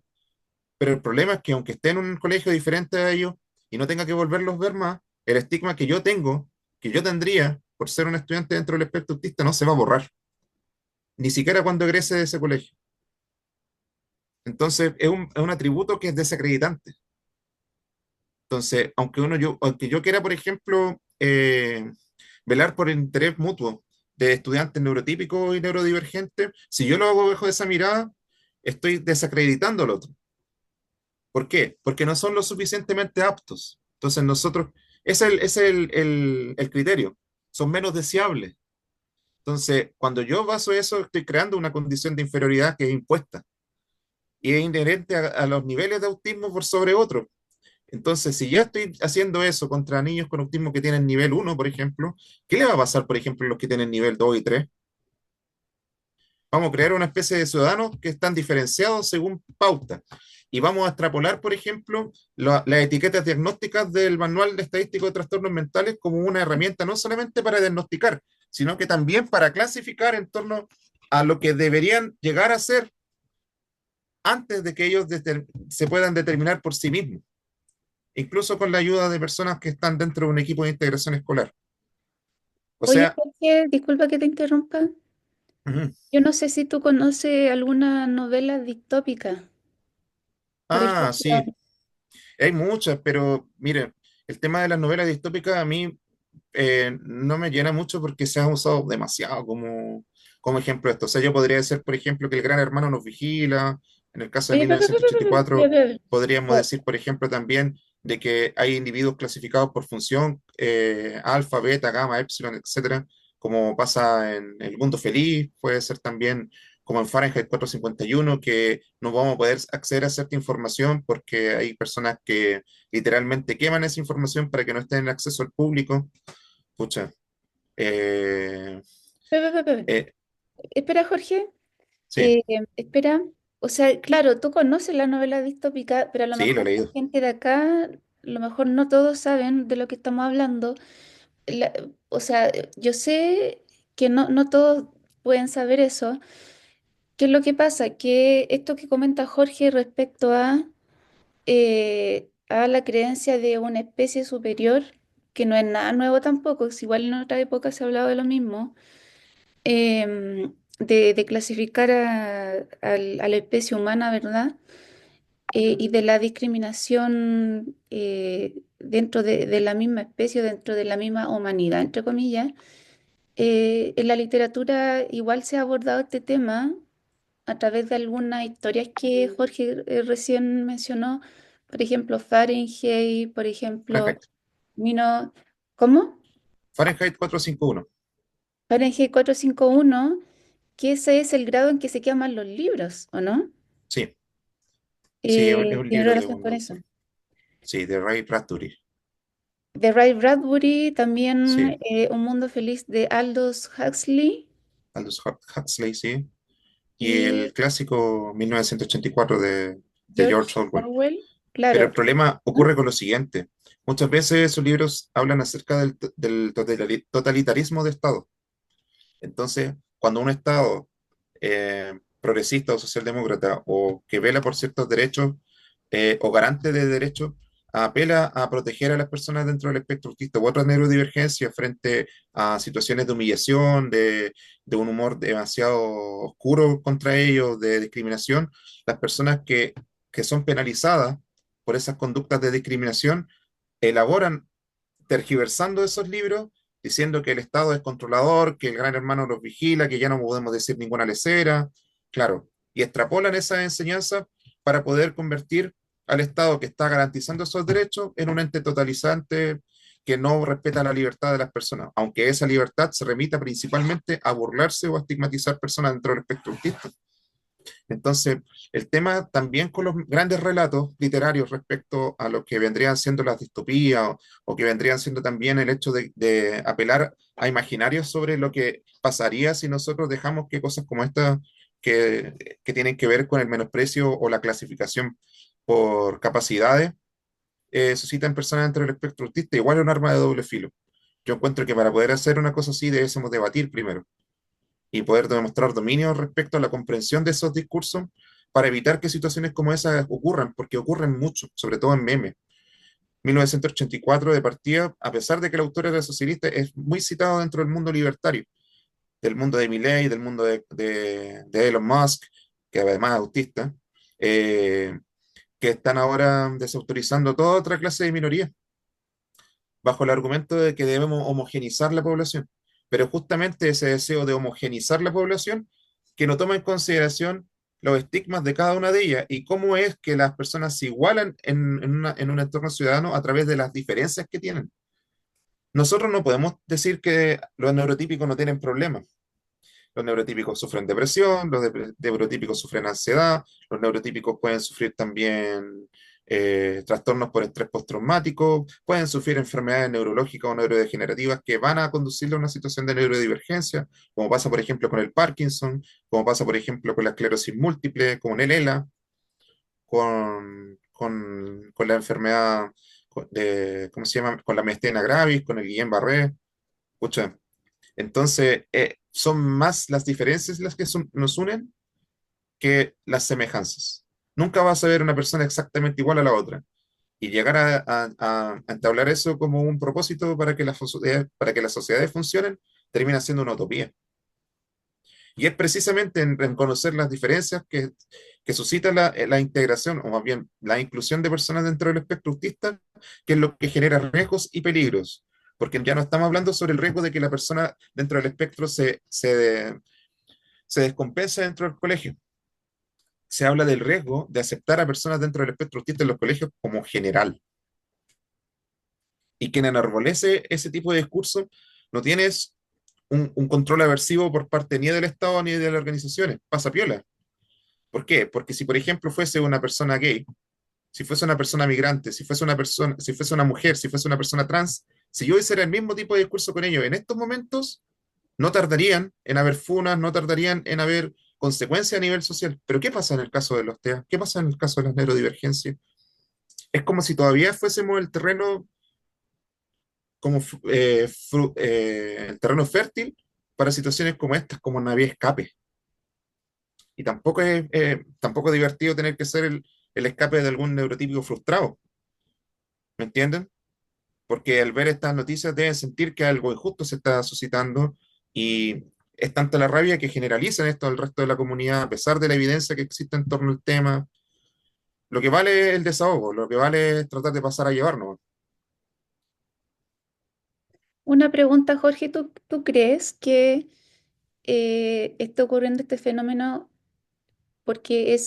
Pero el problema es que aunque esté en un colegio diferente a ellos y no tenga que volverlos a ver más, el estigma que yo tengo, que yo tendría por ser un estudiante dentro del espectro autista, no se va a borrar, ni siquiera cuando egrese de ese colegio. Entonces, es un atributo que es desacreditante. Entonces, aunque yo quiera, por ejemplo, velar por el interés mutuo de estudiantes neurotípicos y neurodivergentes, si yo lo hago bajo esa mirada, estoy desacreditando al otro. ¿Por qué? Porque no son lo suficientemente aptos. Entonces, ese es el criterio. Son menos deseables. Entonces, cuando yo baso eso, estoy creando una condición de inferioridad que es impuesta y es inherente a los niveles de autismo por sobre otros. Entonces, si ya estoy haciendo eso contra niños con autismo que tienen nivel 1, por ejemplo, ¿qué le va a pasar, por ejemplo, a los que tienen nivel 2 y 3? Vamos a crear una especie de ciudadanos que están diferenciados según pauta. Y vamos a extrapolar, por ejemplo, las etiquetas diagnósticas del Manual de Estadístico de Trastornos Mentales como una herramienta no solamente para diagnosticar, sino que también para clasificar en torno a lo que deberían llegar a ser antes de que ellos se puedan determinar por sí mismos, incluso con la ayuda de personas que están dentro de un equipo de integración escolar. O Oye, sea, Jorge, disculpa que te interrumpa. ujú. Yo no sé si tú conoces alguna novela distópica. Por Ah, ejemplo, sí, hay muchas, pero miren, el tema de las novelas distópicas a mí no me llena mucho porque se ha usado demasiado como ejemplo de esto. O sea, yo podría decir, por ejemplo, que el Gran Hermano nos vigila. En el caso de oye, 1984, podríamos Oh, decir, por ejemplo, también de que hay individuos clasificados por función, alfa, beta, gamma, epsilon, etcétera, como pasa en El Mundo Feliz, puede ser también como en Fahrenheit 451, que no vamos a poder acceder a cierta información porque hay personas que literalmente queman esa información para que no esté en acceso al público. Pucha, eh, pe, pe, pe, pe. eh, Espera, Jorge. sí, Espera. O sea, claro, tú conoces la novela distópica, pero a lo sí, lo he mejor la leído. gente de acá, a lo mejor no todos saben de lo que estamos hablando. La- o sea, yo sé que no todos pueden saber eso. ¿Qué es lo que pasa? Que esto que comenta Jorge respecto a la creencia de una especie superior, que no es nada nuevo tampoco, es igual en otra época se ha hablado de lo mismo, de clasificar a la especie humana, ¿verdad? Y de la discriminación dentro de la misma especie, dentro de la misma humanidad, entre comillas. En la literatura igual se ha abordado este tema a través de algunas historias que Jorge recién mencionó, por ejemplo, Fahrenheit, por ejemplo, Fahrenheit, Mino, ¿cómo? Fahrenheit 451. Fahrenheit 451, que ese es el grado en que se queman los libros, ¿o no? Sí, sí, es un Tiene libro de relación un con eso. autor. Sí, de Ray Bradbury. De Ray Bradbury, también Sí, Un Mundo Feliz de Aldous Huxley Aldous Huxley, sí. Y y el clásico 1984 de George George Orwell. Orwell. Pero Claro. el problema ¿No? ocurre con lo siguiente. Muchas veces esos libros hablan acerca del totalitarismo de Estado. Entonces, cuando un Estado progresista o socialdemócrata o que vela por ciertos derechos o garante de derechos, apela a proteger a las personas dentro del espectro autista u otras neurodivergencias frente a situaciones de humillación, de un humor demasiado oscuro contra ellos, de discriminación, las personas que son penalizadas por esas conductas de discriminación elaboran tergiversando esos libros, diciendo que el Estado es controlador, que el gran hermano los vigila, que ya no podemos decir ninguna lecera, claro, y extrapolan esa enseñanza para poder convertir al Estado que está garantizando esos derechos en un ente totalizante que no respeta la libertad de las personas, aunque esa libertad se remita principalmente a burlarse o a estigmatizar personas dentro del espectro autista. Entonces, el tema también con los grandes relatos literarios respecto a lo que vendrían siendo las distopías o que vendrían siendo también el hecho de apelar a imaginarios sobre lo que pasaría si nosotros dejamos que cosas como estas que tienen que ver con el menosprecio o la clasificación por capacidades suscitan personas dentro del espectro autista, igual es un arma de doble filo. Yo encuentro que para poder hacer una cosa así debemos debatir primero y poder demostrar dominio respecto a la comprensión de esos discursos para evitar que situaciones como esas ocurran, porque ocurren mucho, sobre todo en memes. 1984 de partida, a pesar de que el autor era socialista, es muy citado dentro del mundo libertario, del mundo de Milley, del mundo de Elon Musk, que además es autista, eh, que están ahora desautorizando toda otra clase de minorías bajo el argumento de que debemos homogenizar la población. Pero justamente ese deseo de homogenizar la población que no toma en consideración los estigmas de cada una de ellas y cómo es que las personas se igualan en un entorno ciudadano a través de las diferencias que tienen. Nosotros no podemos decir que los neurotípicos no tienen problemas. Los neurotípicos sufren depresión, neurotípicos sufren ansiedad, los neurotípicos pueden sufrir también trastornos por estrés postraumático, pueden sufrir enfermedades neurológicas o neurodegenerativas que van a conducirle a una situación de neurodivergencia, como pasa, por ejemplo, con el Parkinson, como pasa, por ejemplo, con la esclerosis múltiple, con el ELA, con la enfermedad ¿cómo se llama? Con la miastenia gravis, con el Guillain-Barré. Pucha, entonces, son más las diferencias las que nos unen que las semejanzas. Nunca vas a ver una persona exactamente igual a la otra. Y llegar a entablar eso como un propósito para que las sociedades funcionen, termina siendo una utopía. Y es precisamente en conocer las diferencias que suscita la integración, o más bien la inclusión de personas dentro del espectro autista, que es lo que genera riesgos y peligros. Porque ya no estamos hablando sobre el riesgo de que la persona dentro del espectro se descompense dentro del colegio. Se habla del riesgo de aceptar a personas dentro del espectro autista en los colegios como general. Y quien enarbolece ese tipo de discurso no tienes un control aversivo por parte ni del Estado ni de las organizaciones. Pasa piola. ¿Por qué? Porque si, por ejemplo, fuese una persona gay, si fuese una persona migrante, si fuese una mujer, si fuese una persona trans, si yo hiciera el mismo tipo de discurso con ellos en estos momentos, no tardarían en haber funas, no tardarían en haber consecuencias a nivel social. Pero ¿qué pasa en el caso de los TEA? ¿Qué pasa en el caso de las neurodivergencias? Es como si todavía fuésemos el terreno como el terreno fértil para situaciones como estas, como una vía escape. Y tampoco es divertido tener que ser el escape de algún neurotípico frustrado, ¿me entienden? Porque al ver estas noticias deben sentir que algo injusto se está suscitando y es tanta la rabia que generalizan esto al resto de la comunidad, a pesar de la evidencia que existe en torno al tema. Lo que vale es el desahogo, lo que vale es tratar de pasar a llevarnos. Una pregunta, Jorge, ¿tú crees que está ocurriendo este fenómeno porque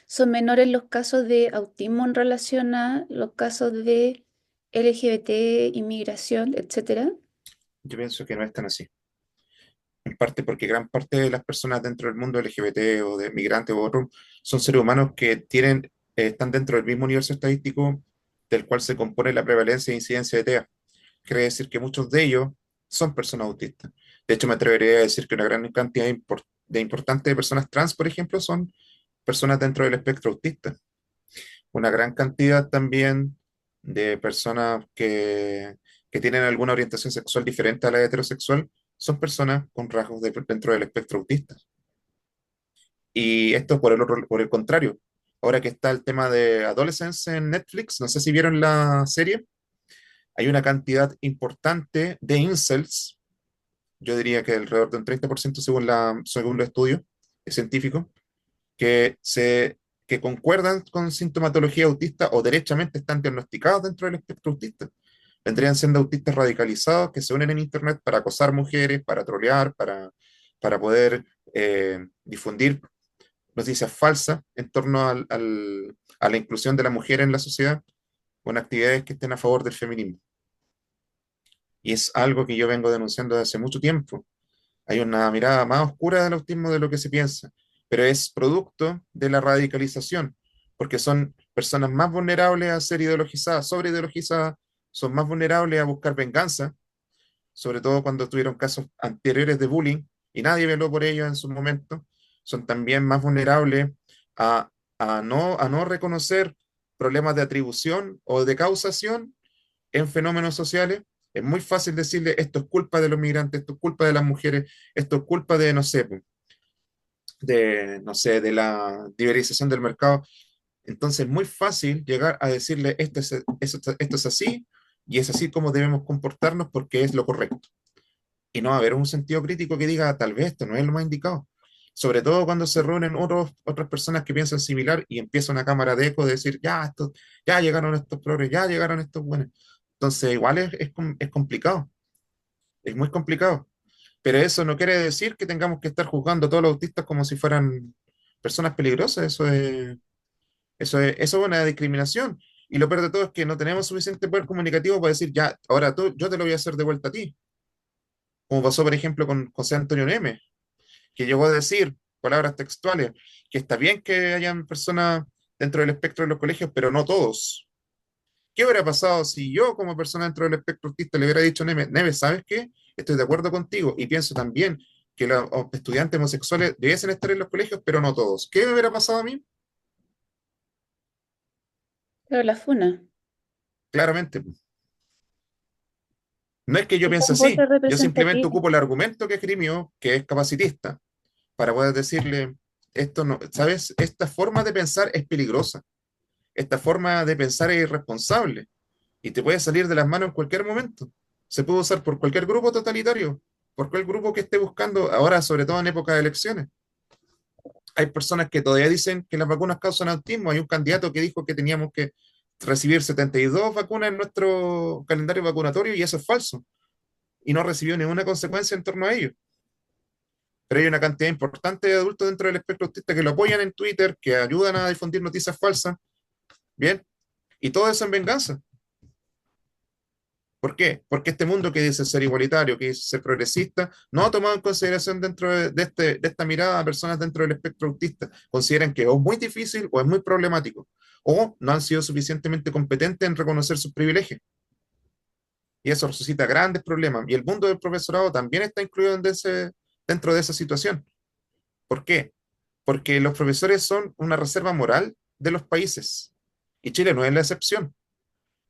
son menores los casos de autismo en relación a los casos de LGBT, inmigración, etcétera? Yo pienso que no es tan así. En parte porque gran parte de las personas dentro del mundo LGBT o de migrantes u otros son seres humanos que están dentro del mismo universo estadístico del cual se compone la prevalencia e incidencia de TEA. Quiere decir que muchos de ellos son personas autistas. De hecho, me atrevería a decir que una gran cantidad de importante de personas trans, por ejemplo, son personas dentro del espectro autista. Una gran cantidad también de personas que tienen alguna orientación sexual diferente a la heterosexual son personas con rasgos dentro del espectro autista. Y esto por el contrario. Ahora que está el tema de Adolescence en Netflix, no sé si vieron la serie, hay una cantidad importante de incels, yo diría que alrededor de un 30% según los estudios científicos, que, que concuerdan con sintomatología autista o derechamente están diagnosticados dentro del espectro autista. Vendrían siendo autistas radicalizados que se unen en Internet para acosar mujeres, para trolear, para poder difundir noticias falsas en torno a la inclusión de la mujer en la sociedad con actividades que estén a favor del feminismo. Y es algo que yo vengo denunciando desde hace mucho tiempo. Hay una mirada más oscura del autismo de lo que se piensa, pero es producto de la radicalización, porque son personas más vulnerables a ser ideologizadas, sobre ideologizadas, son más vulnerables a buscar venganza, sobre todo cuando tuvieron casos anteriores de bullying y nadie veló por ellos en su momento, son también más vulnerables a, a no reconocer problemas de atribución o de causación en fenómenos sociales. Es muy fácil decirle esto es culpa de los migrantes, esto es culpa de las mujeres, esto es culpa de, no sé, no sé, de la liberalización del mercado. Entonces es muy fácil llegar a decirle esto es así y es así como debemos comportarnos porque es lo correcto. Y no haber un sentido crítico que diga tal vez esto no es lo más indicado. Sobre todo cuando se reúnen otras personas que piensan similar y empieza una cámara de eco de decir, ya, ya llegaron estos progres, ya llegaron estos buenos. Entonces, igual es complicado, es muy complicado. Pero eso no quiere decir que tengamos que estar juzgando a todos los autistas como si fueran personas peligrosas. Eso es una discriminación. Y lo peor de todo es que no tenemos suficiente poder comunicativo para decir, ya, ahora yo te lo voy a hacer de vuelta a ti. Como pasó, por ejemplo, con José Antonio Neme, que llegó a decir, palabras textuales, que está bien que hayan personas dentro del espectro de los colegios, pero no todos. ¿Qué hubiera pasado si yo, como persona dentro del espectro autista, le hubiera dicho a Neve, ¿sabes qué? Estoy de acuerdo contigo y pienso también que los estudiantes homosexuales debiesen estar en los colegios, pero no todos. ¿Qué me hubiera pasado a mí? Pero la funa. Claramente. No es que yo Y piense con voces así, yo simplemente representativas. ocupo el argumento que esgrimió, que es capacitista, para poder decirle, esto no, ¿sabes? Esta forma de pensar es peligrosa, esta forma de pensar es irresponsable y te puede salir de las manos en cualquier momento. Se puede usar por cualquier grupo totalitario, por cualquier grupo que esté buscando, ahora sobre todo en época de elecciones. Hay personas que todavía dicen que las vacunas causan autismo. Hay un candidato que dijo que teníamos que recibir 72 vacunas en nuestro calendario vacunatorio y eso es falso. Y no recibió ninguna consecuencia en torno a ello. Pero hay una cantidad importante de adultos dentro del espectro autista que lo apoyan en Twitter, que ayudan a difundir noticias falsas, ¿bien? Y todo eso en venganza. ¿Por qué? Porque este mundo que dice ser igualitario, que dice ser progresista, no ha tomado en consideración dentro de esta mirada a personas dentro del espectro autista. Consideran que o es muy difícil o es muy problemático, o no han sido suficientemente competentes en reconocer sus privilegios. Y eso suscita grandes problemas. Y el mundo del profesorado también está incluido dentro de esa situación. ¿Por qué? Porque los profesores son una reserva moral de los países. Y Chile no es la excepción.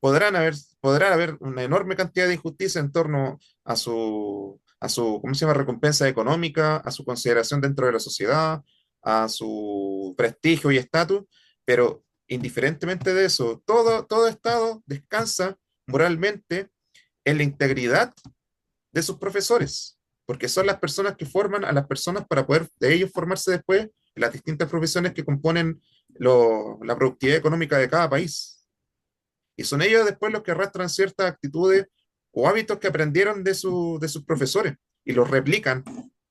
Podrán haber una enorme cantidad de injusticia en torno ¿cómo se llama?, recompensa económica, a su consideración dentro de la sociedad, a su prestigio y estatus, pero indiferentemente de eso, todo Estado descansa moralmente en la integridad de sus profesores, porque son las personas que forman a las personas para poder de ellos formarse después en las distintas profesiones que componen la productividad económica de cada país. Y son ellos después los que arrastran ciertas actitudes o hábitos que aprendieron de sus profesores y los replican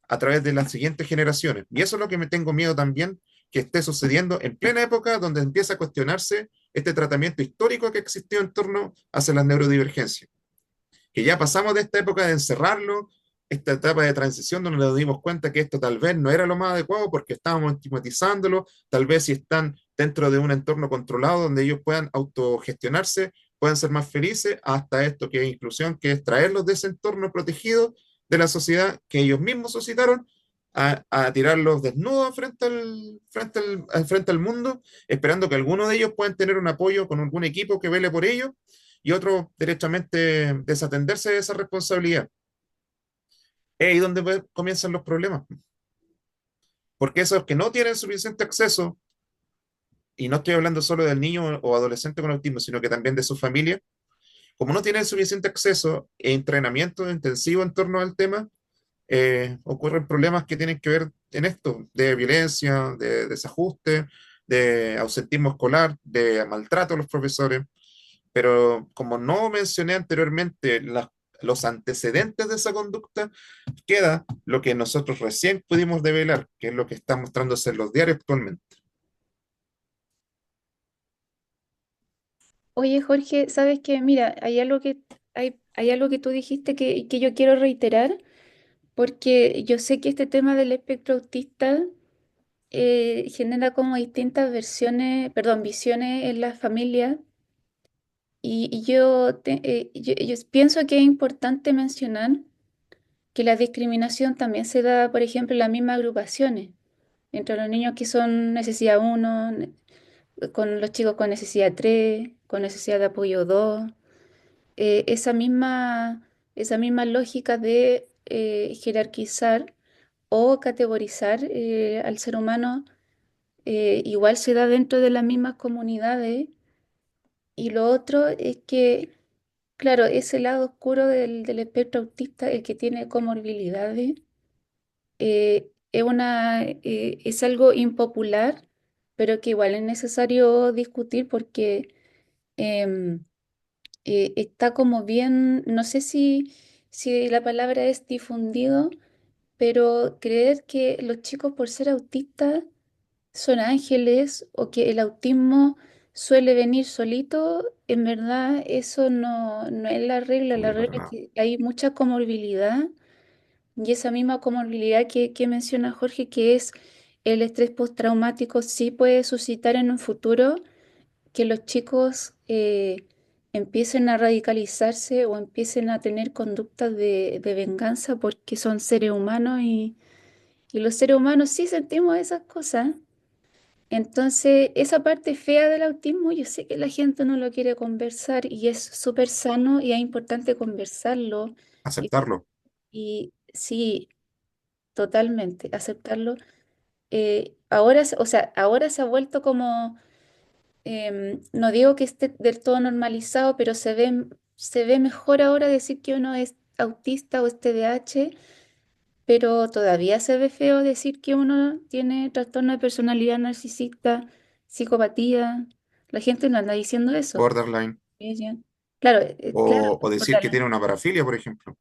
a través de las siguientes generaciones. Y eso es lo que me tengo miedo también que esté sucediendo en plena época donde empieza a cuestionarse este tratamiento histórico que existió en torno hacia las neurodivergencias. Que ya pasamos de esta época de encerrarlo, esta etapa de transición donde nos dimos cuenta que esto tal vez no era lo más adecuado porque estábamos estigmatizándolo, tal vez si están dentro de un entorno controlado donde ellos puedan autogestionarse, puedan ser más felices, hasta esto que es inclusión, que es traerlos de ese entorno protegido de la sociedad que ellos mismos suscitaron, a tirarlos desnudos frente al mundo, esperando que alguno de ellos puedan tener un apoyo con algún equipo que vele por ellos y otro derechamente desatenderse de esa responsabilidad. Es ahí donde comienzan los problemas. Porque esos que no tienen suficiente acceso, y no estoy hablando solo del niño o adolescente con autismo, sino que también de su familia, como no tienen suficiente acceso e entrenamiento intensivo en torno al tema, ocurren problemas que tienen que ver en esto, de violencia, de desajuste, de ausentismo escolar, de maltrato a los profesores. Pero como no mencioné anteriormente los antecedentes de esa conducta, queda lo que nosotros recién pudimos develar, que es lo que está mostrándose en los diarios actualmente. Oye, Jorge, ¿sabes qué? Mira, hay algo que tú dijiste que yo quiero reiterar. porque yo sé que este tema del espectro autista genera como distintas versiones, perdón, visiones en las familias y yo pienso que es importante mencionar que la discriminación también se da, por ejemplo, en las mismas agrupaciones, entre los niños que son necesidad uno, con los chicos con necesidad 3, con necesidad de apoyo 2. Esa misma lógica de jerarquizar o categorizar al ser humano igual se da dentro de las mismas comunidades. Y lo otro es que, claro, ese lado oscuro del espectro autista, el que tiene comorbilidades, es algo impopular, pero que igual es necesario discutir porque em, está como bien, no sé si la palabra es difundido, pero creer que los chicos por ser autistas son ángeles o que el autismo suele venir solito, en verdad eso no es la regla. La Uy, para regla es nada. que hay mucha comorbilidad y esa misma comorbilidad que menciona Jorge, que es el estrés postraumático, sí puede suscitar en un futuro que los chicos empiecen a radicalizarse o empiecen a tener conductas de venganza porque son seres humanos y los seres humanos sí sentimos esas cosas. Entonces, esa parte fea del autismo, yo sé que la gente no lo quiere conversar y es súper sano y es importante conversarlo. Y, Aceptarlo. y sí, totalmente, aceptarlo. Ahora, o sea, ahora se ha vuelto como, no digo que esté del todo normalizado, pero se ve mejor ahora decir que uno es autista o es TDAH, pero todavía se ve feo decir que uno tiene trastorno de personalidad narcisista, psicopatía. La gente no anda diciendo eso. Borderline. Ella- Claro, claro, O decir que borderline. tiene una parafilia, por ejemplo.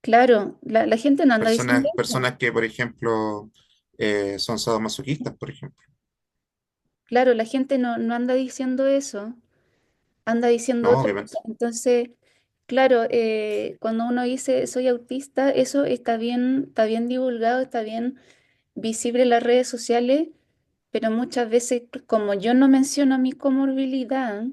Claro, la gente no anda diciendo eso. Personas que, por ejemplo, son sadomasoquistas, por ejemplo. Claro, la gente no anda diciendo eso. Anda diciendo No, otra obviamente. cosa. Entonces, claro, cuando uno dice soy autista, eso está bien divulgado, está bien visible en las redes sociales, pero muchas veces, como yo no menciono mi comorbilidad,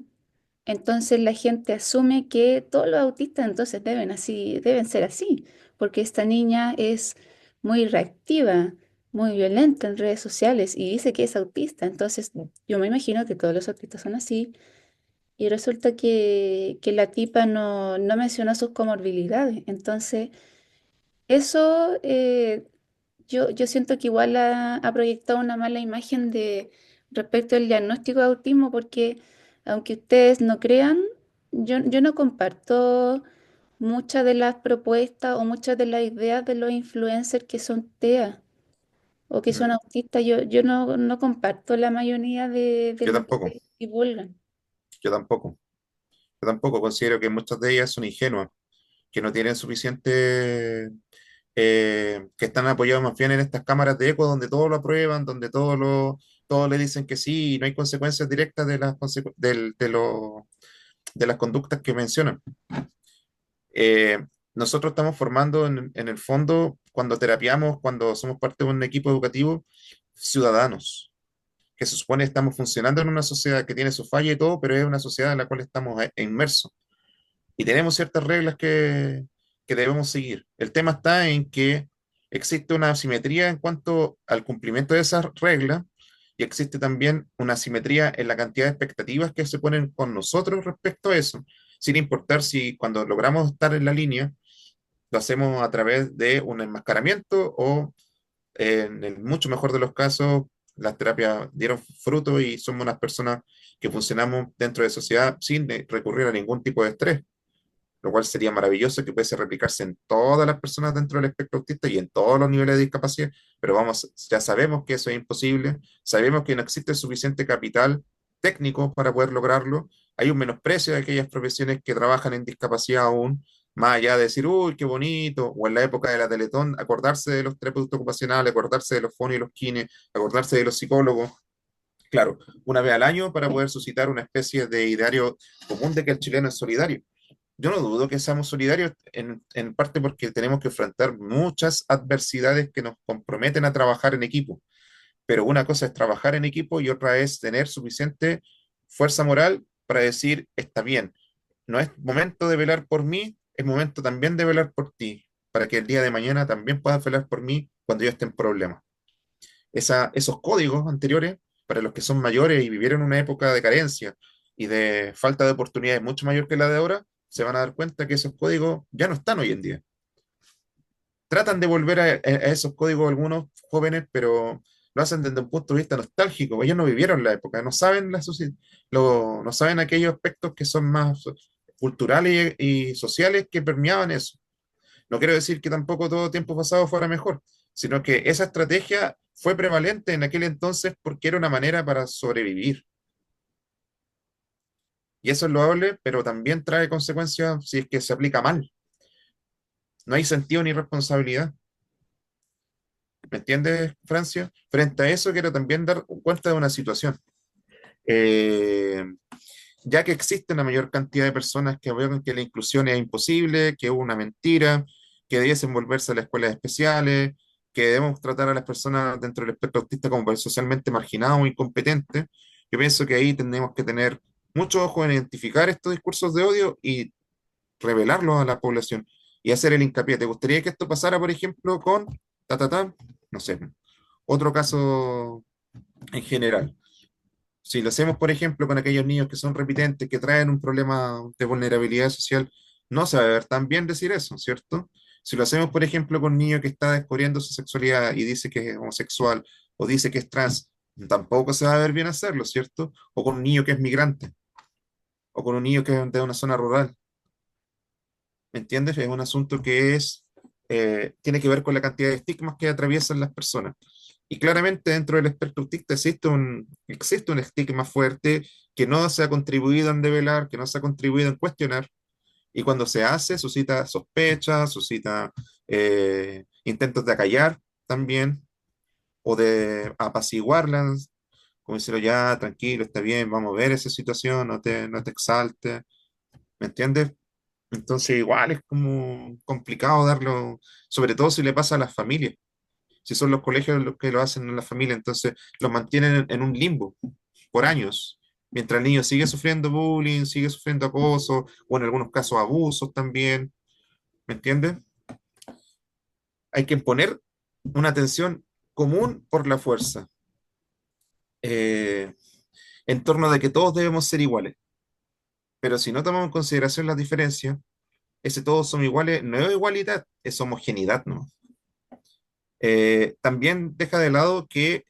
entonces la gente asume que todos los autistas entonces deben ser así, porque esta niña es muy reactiva, muy violenta en redes sociales y dice que es autista, entonces yo me imagino que todos los autistas son así. Y resulta que la tipa no mencionó sus comorbilidades. Entonces, eso yo siento que igual ha proyectado una mala imagen de respecto al diagnóstico de autismo, porque aunque ustedes no crean, yo no comparto muchas de las propuestas o muchas de las ideas de los influencers que son TEA o que son Mm. autistas. Yo no comparto la mayoría de Yo lo que tampoco. divulgan. Yo tampoco. Yo tampoco considero que muchas de ellas son ingenuas, que no tienen suficiente, que están apoyados más bien en estas cámaras de eco donde todo lo aprueban, donde todos le dicen que sí y no hay consecuencias directas de de las conductas que mencionan. Nosotros estamos formando en el fondo, cuando terapiamos, cuando somos parte de un equipo educativo, ciudadanos, que se supone que estamos funcionando en una sociedad que tiene su falla y todo, pero es una sociedad en la cual estamos inmersos. Y tenemos ciertas reglas que debemos seguir. El tema está en que existe una asimetría en cuanto al cumplimiento de esas reglas y existe también una asimetría en la cantidad de expectativas que se ponen con nosotros respecto a eso, sin importar si cuando logramos estar en la línea lo hacemos a través de un enmascaramiento o en el mucho mejor de los casos las terapias dieron fruto y somos unas personas que funcionamos dentro de sociedad sin recurrir a ningún tipo de estrés, lo cual sería maravilloso que pudiese replicarse en todas las personas dentro del espectro autista y en todos los niveles de discapacidad, pero vamos, ya sabemos que eso es imposible, sabemos que no existe suficiente capital técnico para poder lograrlo, hay un menosprecio de aquellas profesiones que trabajan en discapacidad aún, más allá de decir, uy, qué bonito, o en la época de la Teletón, acordarse de los terapeutas ocupacionales, acordarse de los fonos y los kines, acordarse de los psicólogos, claro, una vez al año para poder suscitar una especie de ideario común de que el chileno es solidario. Yo no dudo que seamos solidarios en parte porque tenemos que enfrentar muchas adversidades que nos comprometen a trabajar en equipo. Pero una cosa es trabajar en equipo y otra es tener suficiente fuerza moral para decir, está bien, no es momento de velar por mí, es momento también de velar por ti, para que el día de mañana también puedas velar por mí cuando yo esté en problemas. Esos códigos anteriores, para los que son mayores y vivieron una época de carencia y de falta de oportunidades mucho mayor que la de ahora, se van a dar cuenta que esos códigos ya no están hoy en día. Tratan de volver a esos códigos algunos jóvenes, pero lo hacen desde un punto de vista nostálgico. Ellos no vivieron la época, no saben, no saben aquellos aspectos que son más culturales y sociales que permeaban eso. No quiero decir que tampoco todo tiempo pasado fuera mejor, sino que esa estrategia fue prevalente en aquel entonces porque era una manera para sobrevivir. Y eso es loable, pero también trae consecuencias si es que se aplica mal. No hay sentido ni responsabilidad. ¿Me entiendes, Francia? Frente a eso, quiero también dar cuenta de una situación. Eh, ya que existe una mayor cantidad de personas que ven que la inclusión es imposible, que es una mentira, que debiesen volverse a las escuelas especiales, que debemos tratar a las personas dentro del espectro autista como socialmente marginados o incompetentes, yo pienso que ahí tenemos que tener mucho ojo en identificar estos discursos de odio y revelarlos a la población y hacer el hincapié. ¿Te gustaría que esto pasara, por ejemplo, con no sé, otro caso en general? Si lo hacemos, por ejemplo, con aquellos niños que son repitentes, que traen un problema de vulnerabilidad social, no se va a ver tan bien decir eso, ¿cierto? Si lo hacemos, por ejemplo, con un niño que está descubriendo su sexualidad y dice que es homosexual o dice que es trans, tampoco se va a ver bien hacerlo, ¿cierto? O con un niño que es migrante o con un niño que es de una zona rural. ¿Me entiendes? Es un asunto que tiene que ver con la cantidad de estigmas que atraviesan las personas. Y claramente dentro del espectro autista existe un estigma fuerte que no se ha contribuido en develar, que no se ha contribuido en cuestionar, y cuando se hace suscita sospechas, suscita intentos de acallar también, o de apaciguarlas, como decirlo ya, tranquilo, está bien, vamos a ver esa situación, no te exaltes, ¿me entiendes? Entonces, igual es como complicado darlo, sobre todo si le pasa a las familias, si son los colegios los que lo hacen en la familia, entonces los mantienen en un limbo por años, mientras el niño sigue sufriendo bullying, sigue sufriendo acoso, o en algunos casos abusos también, ¿me entiendes? Hay que imponer una atención común por la fuerza, eh, en torno de que todos debemos ser iguales, pero si no tomamos en consideración las diferencias, ese todos somos iguales no es igualdad, es homogeneidad, ¿no? También deja de lado que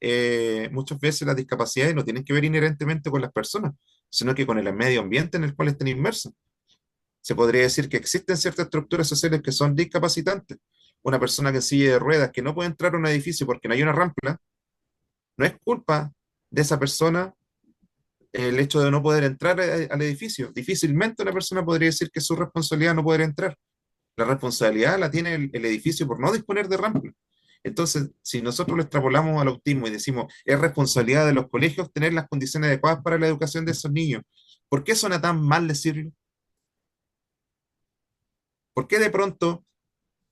muchas veces las discapacidades no tienen que ver inherentemente con las personas, sino que con el medio ambiente en el cual estén inmersas. Se podría decir que existen ciertas estructuras sociales que son discapacitantes. Una persona que en silla de ruedas que no puede entrar a un edificio porque no hay una rampa, no es culpa de esa persona el hecho de no poder entrar al edificio. Difícilmente una persona podría decir que es su responsabilidad no poder entrar. La responsabilidad la tiene el edificio por no disponer de rampa. Entonces, si nosotros lo extrapolamos al autismo y decimos, es responsabilidad de los colegios tener las condiciones adecuadas para la educación de esos niños, ¿por qué suena tan mal decirlo? ¿Por qué de pronto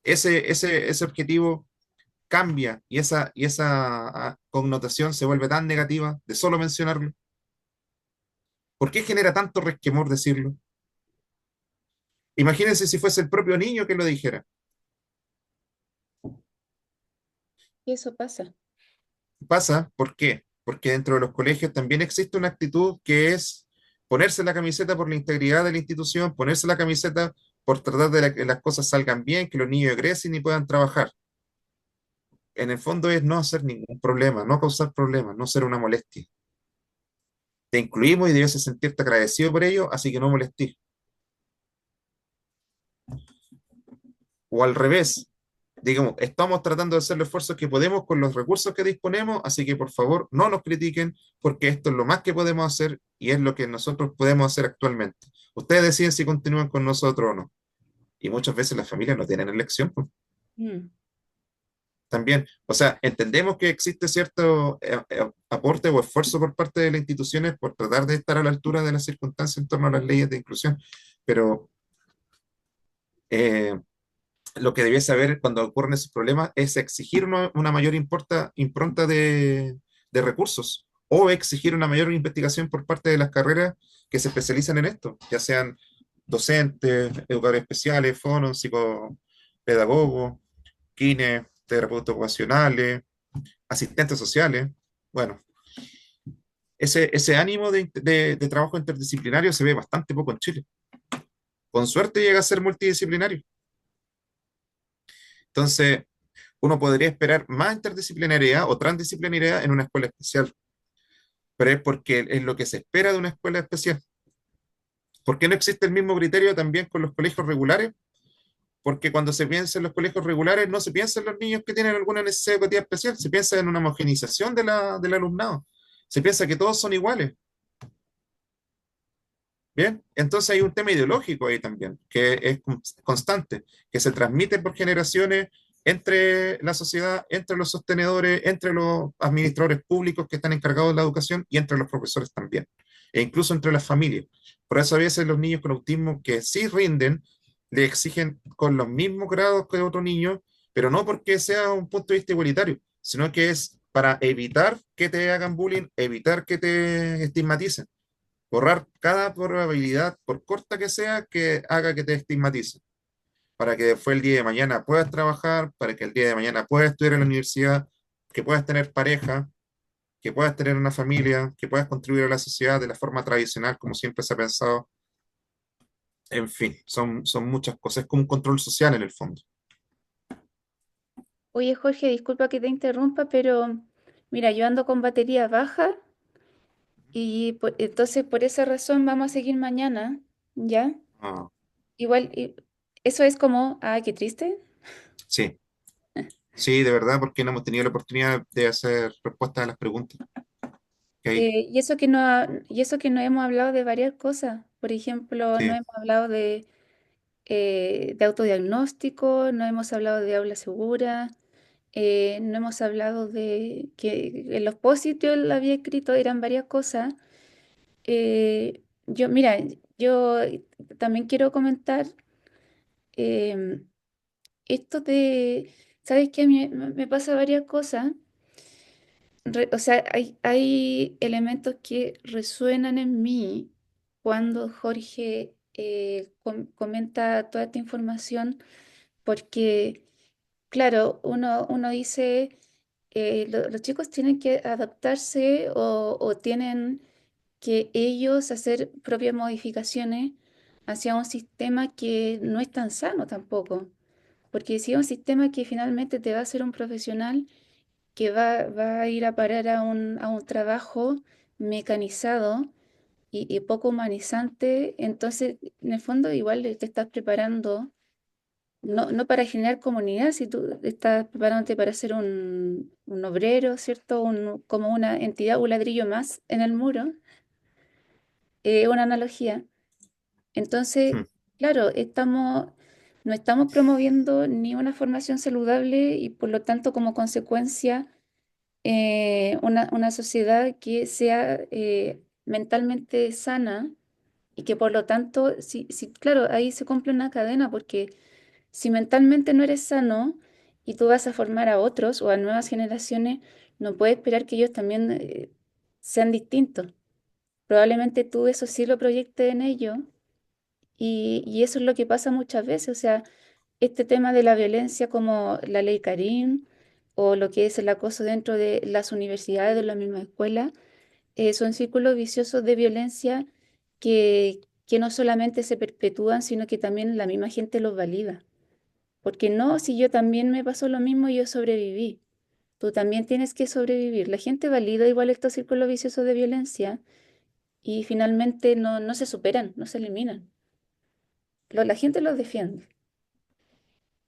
ese objetivo cambia y esa connotación se vuelve tan negativa de solo mencionarlo? ¿Por qué genera tanto resquemor decirlo? Imagínense si fuese el propio niño que lo dijera. Y eso pasa. Pasa, ¿por qué? Porque dentro de los colegios también existe una actitud que es ponerse la camiseta por la integridad de la institución, ponerse la camiseta por tratar de que las cosas salgan bien, que los niños egresen y puedan trabajar. En el fondo es no hacer ningún problema, no causar problemas, no ser una molestia. Te incluimos y debes sentirte agradecido por ello, así que no molestes. O al revés, digamos, estamos tratando de hacer los esfuerzos que podemos con los recursos que disponemos, así que por favor no nos critiquen porque esto es lo más que podemos hacer y es lo que nosotros podemos hacer actualmente. Ustedes deciden si continúan con nosotros o no. Y muchas veces las familias no tienen elección, pues, Mm. también. O sea, entendemos que existe cierto aporte o esfuerzo por parte de las instituciones por tratar de estar a la altura de las circunstancias en torno a las leyes de inclusión, pero Eh, lo que debiese haber cuando ocurren esos problemas es exigir una mayor impronta de recursos o exigir una mayor investigación por parte de las carreras que se especializan en esto, ya sean docentes, educadores especiales, fonos, psicopedagogos, kines, terapeutas ocupacionales, asistentes sociales. Bueno, ese ánimo de trabajo interdisciplinario se ve bastante poco en Chile. Con suerte llega a ser multidisciplinario. Entonces, uno podría esperar más interdisciplinariedad o transdisciplinariedad en una escuela especial, pero es porque es lo que se espera de una escuela especial. ¿Por qué no existe el mismo criterio también con los colegios regulares? Porque cuando se piensa en los colegios regulares no se piensa en los niños que tienen alguna necesidad educativa especial, se piensa en una homogenización del alumnado, se piensa que todos son iguales. Bien, entonces hay un tema ideológico ahí también, que es constante, que se transmite por generaciones entre la sociedad, entre los sostenedores, entre los administradores públicos que están encargados de la educación y entre los profesores también, e incluso entre las familias. Por eso a veces los niños con autismo que sí rinden, le exigen con los mismos grados que otros niños, pero no porque sea un punto de vista igualitario, sino que es para evitar que te hagan bullying, evitar que te estigmaticen, borrar cada probabilidad, por corta que sea, que haga que te estigmatice, para que después el día de mañana puedas trabajar, para que el día de mañana puedas estudiar en la universidad, que puedas tener pareja, que puedas tener una familia, que puedas contribuir a la sociedad de la forma tradicional, como siempre se ha pensado. En fin, son muchas cosas, es como un control social en el fondo. Oye, Jorge, disculpa que te interrumpa, pero mira, yo ando con batería baja y entonces por esa razón vamos a seguir mañana, ¿ya? Ah, Igual, eso es como, qué triste. sí, sí, de verdad, porque no hemos tenido la oportunidad de hacer respuestas a las preguntas que hay. Y eso que no hemos hablado de varias cosas. Por ejemplo, no Sí, hemos hablado de autodiagnóstico, no hemos hablado de aula segura, no hemos hablado de que en los post-it yo lo había escrito, eran varias cosas. Mira, yo también quiero comentar em, esto de, ¿sabes qué? Me pasa varias cosas. O sea, hay elementos que resuenan en mí cuando Jorge comenta toda esta información, porque, claro, uno dice, los chicos tienen que adaptarse o tienen que ellos hacer propias modificaciones hacia un sistema que no es tan sano tampoco, porque si es un sistema que finalmente te va a hacer un profesional que va a ir a parar a un trabajo mecanizado y poco humanizante, entonces en el fondo igual te estás preparando, no para generar comunidad, si tú estás preparándote para ser un obrero, ¿cierto? Como una entidad, un ladrillo más en el muro, una analogía. Entonces, hmm, claro, no estamos promoviendo ni una formación saludable y por lo tanto como consecuencia una sociedad que sea mentalmente sana y que por lo tanto, claro, ahí se cumple una cadena porque si mentalmente no eres sano y tú vas a formar a otros o a nuevas generaciones, no puedes esperar que ellos también sean distintos. Probablemente tú eso sí lo proyectes en ellos y eso es lo que pasa muchas veces. O sea, este tema de la violencia como la ley Karim o lo que es el acoso dentro de las universidades, de la misma escuela, son círculos viciosos de violencia que no solamente se perpetúan, sino que también la misma gente los valida. Porque no, si yo también me pasó lo mismo, yo sobreviví. Tú también tienes que sobrevivir. La gente valida igual estos círculos viciosos de violencia y finalmente no se superan, no se eliminan. La gente los defiende.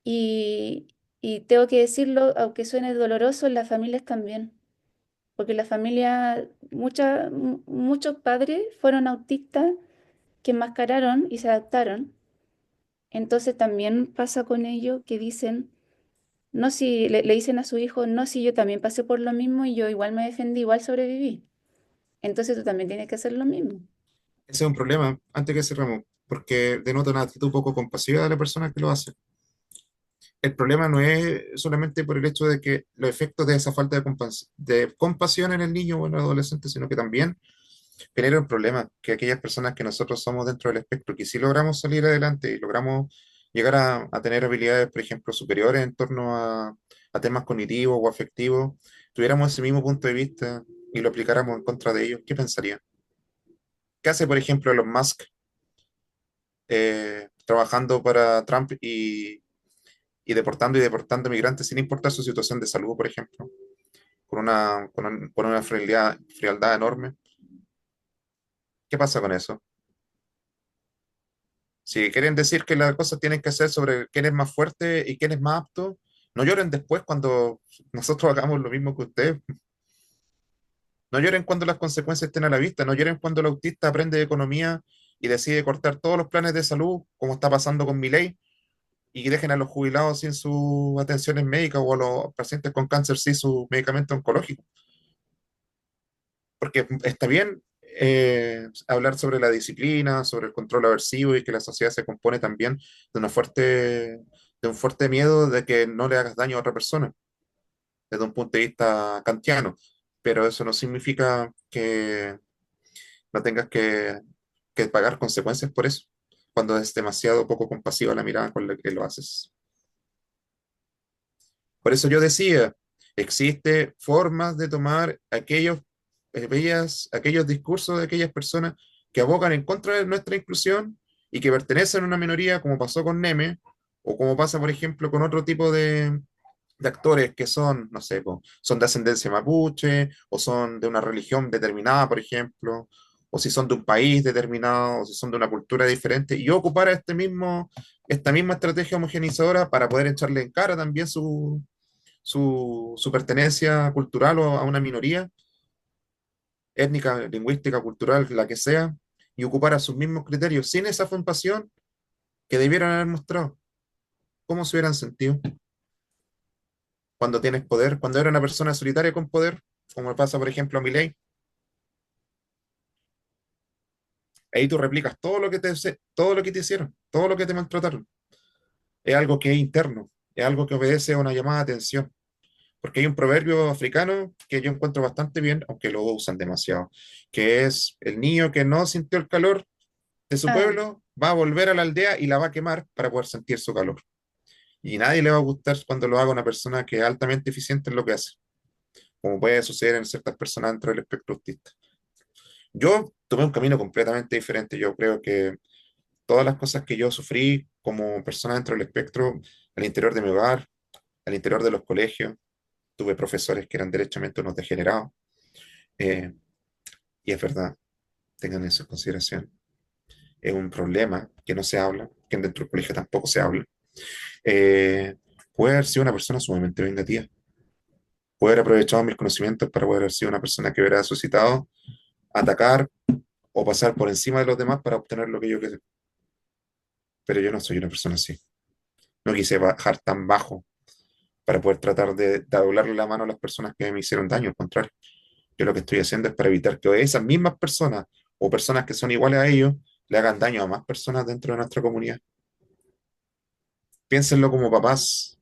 Y, y tengo que decirlo, aunque suene doloroso, las familias también. Porque la familia, muchos padres fueron autistas que enmascararon y se adaptaron. Entonces también pasa con ellos que dicen, no si le dicen a su hijo, no si yo también pasé por lo mismo y yo igual me defendí, igual sobreviví. Entonces tú también tienes que hacer lo mismo. ese es un problema, antes que cerramos. porque denota una actitud poco compasiva de la persona que lo hace. El problema no es solamente por el hecho de que los efectos de esa falta de compasión en el niño o en el adolescente, sino que también genera un problema que aquellas personas que nosotros somos dentro del espectro, que si logramos salir adelante y logramos llegar a tener habilidades, por ejemplo, superiores en torno a temas cognitivos o afectivos, tuviéramos ese mismo punto de vista y lo aplicáramos en contra de ellos, ¿qué pensaría? ¿Qué hace, por ejemplo, Elon Musk trabajando para Trump y deportando migrantes sin importar su situación de salud, por ejemplo, con una frialdad enorme? ¿Qué pasa con eso? Si quieren decir que las cosas tienen que ser sobre quién es más fuerte y quién es más apto, no lloren después cuando nosotros hagamos lo mismo que ustedes. No lloren cuando las consecuencias estén a la vista. No lloren cuando el autista aprende economía y decide cortar todos los planes de salud, como está pasando con Milei, y dejen a los jubilados sin sus atenciones médicas o a los pacientes con cáncer sin su medicamento oncológico. Porque está bien hablar sobre la disciplina, sobre el control aversivo y que la sociedad se compone también de un fuerte miedo de que no le hagas daño a otra persona, desde un punto de vista kantiano. Pero eso no significa que no tengas que pagar consecuencias por eso, cuando es demasiado poco compasiva la mirada con la que lo haces. Por eso yo decía, existe formas de tomar aquellos discursos de aquellas personas que abogan en contra de nuestra inclusión y que pertenecen a una minoría, como pasó con Neme, o como pasa, por ejemplo, con otro tipo de actores que son, no sé, son de ascendencia mapuche, o son de una religión determinada, por ejemplo, o si son de un país determinado, o si son de una cultura diferente, y yo ocupara esta misma estrategia homogenizadora para poder echarle en cara también su pertenencia cultural o a una minoría étnica, lingüística, cultural, la que sea, y ocupara sus mismos criterios sin esa compasión que debieron haber mostrado. ¿Cómo se hubieran sentido cuando tienes poder? Cuando era una persona solitaria con poder, como pasa, por ejemplo, a Milei, ahí tú replicas todo lo que te hicieron, todo lo que te maltrataron. Es algo que es interno, es algo que obedece a una llamada de atención. Porque hay un proverbio africano que yo encuentro bastante bien, aunque lo usan demasiado, que es el niño que no sintió el calor de su Ah, pueblo va a volver a la aldea y la va a quemar para poder sentir su calor. Y nadie le va a gustar cuando lo haga una persona que es altamente eficiente en lo que hace, como puede suceder en ciertas personas dentro del espectro autista. Yo tomé un camino completamente diferente. Yo creo que todas las cosas que yo sufrí como persona dentro del espectro, al interior de mi hogar, al interior de los colegios, tuve profesores que eran derechamente unos degenerados. Eh, y es verdad, tengan eso en consideración. Es un problema que no se habla, que dentro del colegio tampoco se habla. Eh, Puede haber sido una persona sumamente vengativa. Puede haber aprovechado mis conocimientos para poder haber sido una persona que hubiera suscitado, atacar o pasar por encima de los demás para obtener lo que yo quería. Pero yo no soy una persona así. No quise bajar tan bajo para poder tratar de doblarle la mano a las personas que me hicieron daño. Al contrario, yo lo que estoy haciendo es para evitar que esas mismas personas o personas que son iguales a ellos le hagan daño a más personas dentro de nuestra comunidad. Piénsenlo como papás,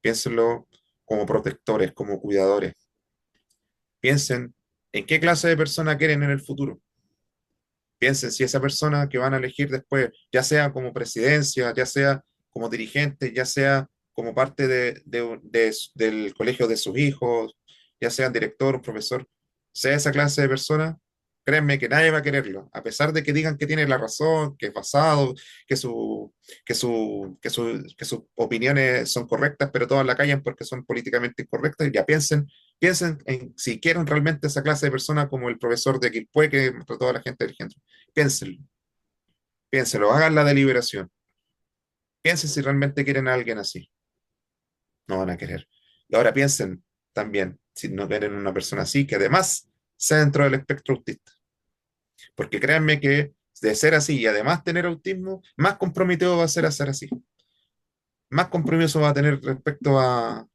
piénsenlo como protectores, como cuidadores. Piensen en qué clase de persona quieren en el futuro. Piensen si esa persona que van a elegir después, ya sea como presidencia, ya sea como dirigente, ya sea como parte del colegio de sus hijos, ya sea director o profesor, sea esa clase de persona, créanme que nadie va a quererlo, a pesar de que digan que tiene la razón, que es basado, que, su, que sus opiniones son correctas, pero todas la callan porque son políticamente incorrectas. Ya piensen en si quieren realmente esa clase de persona como el profesor de Quilpué que trató a la gente del género. Piénsenlo, piénsenlo, hagan la deliberación. Piensen si realmente quieren a alguien así. No van a querer. Y ahora piensen también si no quieren una persona así, que además sea dentro del espectro autista. Porque créanme que de ser así y además tener autismo, más comprometido va a ser así. Más compromiso va a tener respecto a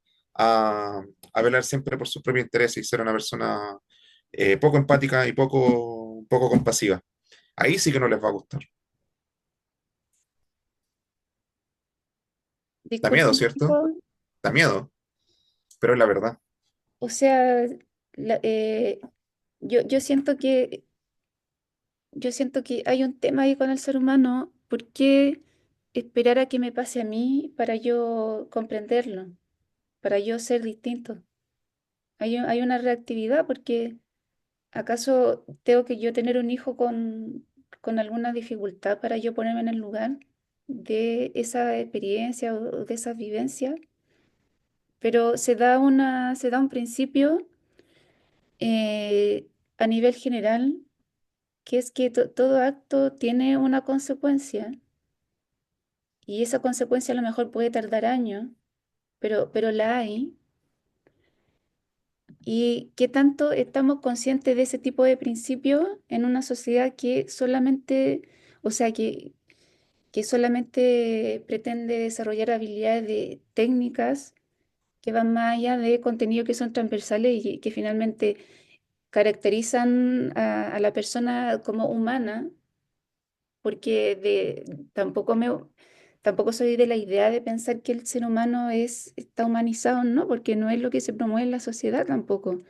velar siempre por sus propios intereses y ser una persona poco empática y poco compasiva. Ahí sí que no les va a gustar. Da miedo, Disculpa, ¿cierto? amigo, Da miedo, pero es la verdad. o sea, la- eh, yo yo siento que hay un tema ahí con el ser humano. ¿Por qué esperar a que me pase a mí para yo comprenderlo, para yo ser distinto? Hay una reactividad porque ¿acaso tengo que yo tener un hijo con alguna dificultad para yo ponerme en el lugar de esa experiencia o de esas vivencias? Pero se da un principio a nivel general, que es que todo acto tiene una consecuencia y esa consecuencia a lo mejor puede tardar años, pero la hay. ¿Y qué tanto estamos conscientes de ese tipo de principios en una sociedad que solamente, o sea, que solamente pretende desarrollar habilidades técnicas que van más allá de contenidos que son transversales y que finalmente caracterizan a la persona como humana? Porque tampoco soy de la idea de pensar que el ser humano está humanizado, ¿no? Porque no es lo que se promueve en la sociedad tampoco.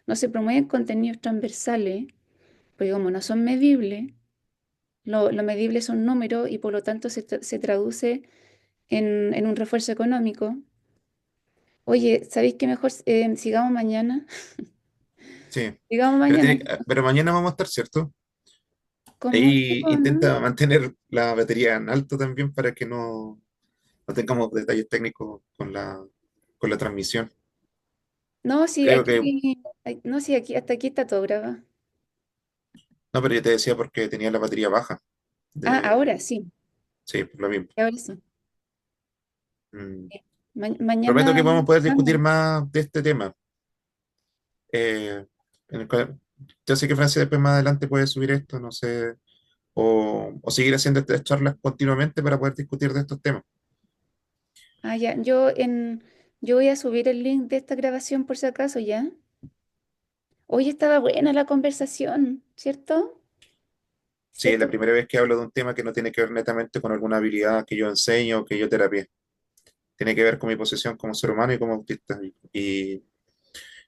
No se promueven contenidos transversales, porque como no son medibles, lo medible son números y por lo tanto se traduce en un refuerzo económico. Oye, ¿sabéis qué mejor sigamos mañana? Sí. Sigamos Pero, mañana. pero mañana vamos a estar, ¿cierto? Con Ahí motivo, ¿no? intenta mantener la batería en alto también para que no tengamos detalles técnicos con la transmisión. No, sí, Creo que, no, sí, hasta aquí está todo grabado. no, pero yo te decía porque tenía la batería baja. Ah, De, ahora sí, sí, por lo mismo. ahora sí. Mm. Mañana, Prometo que vamos a poder discutir vamos. más de este tema. Eh, en el cual- yo sé que Francia después más adelante puede subir esto, no sé, o seguir haciendo estas charlas continuamente para poder discutir de estos temas. Ah, ya, yo voy a subir el link de esta grabación por si acaso, ¿ya? Hoy estaba buena la conversación, ¿cierto? Sí, es la ¿Cierto? primera vez que hablo de un tema que no tiene que ver netamente con alguna habilidad que yo enseño o que yo terapie. Tiene que ver con mi posición como ser humano y como autista.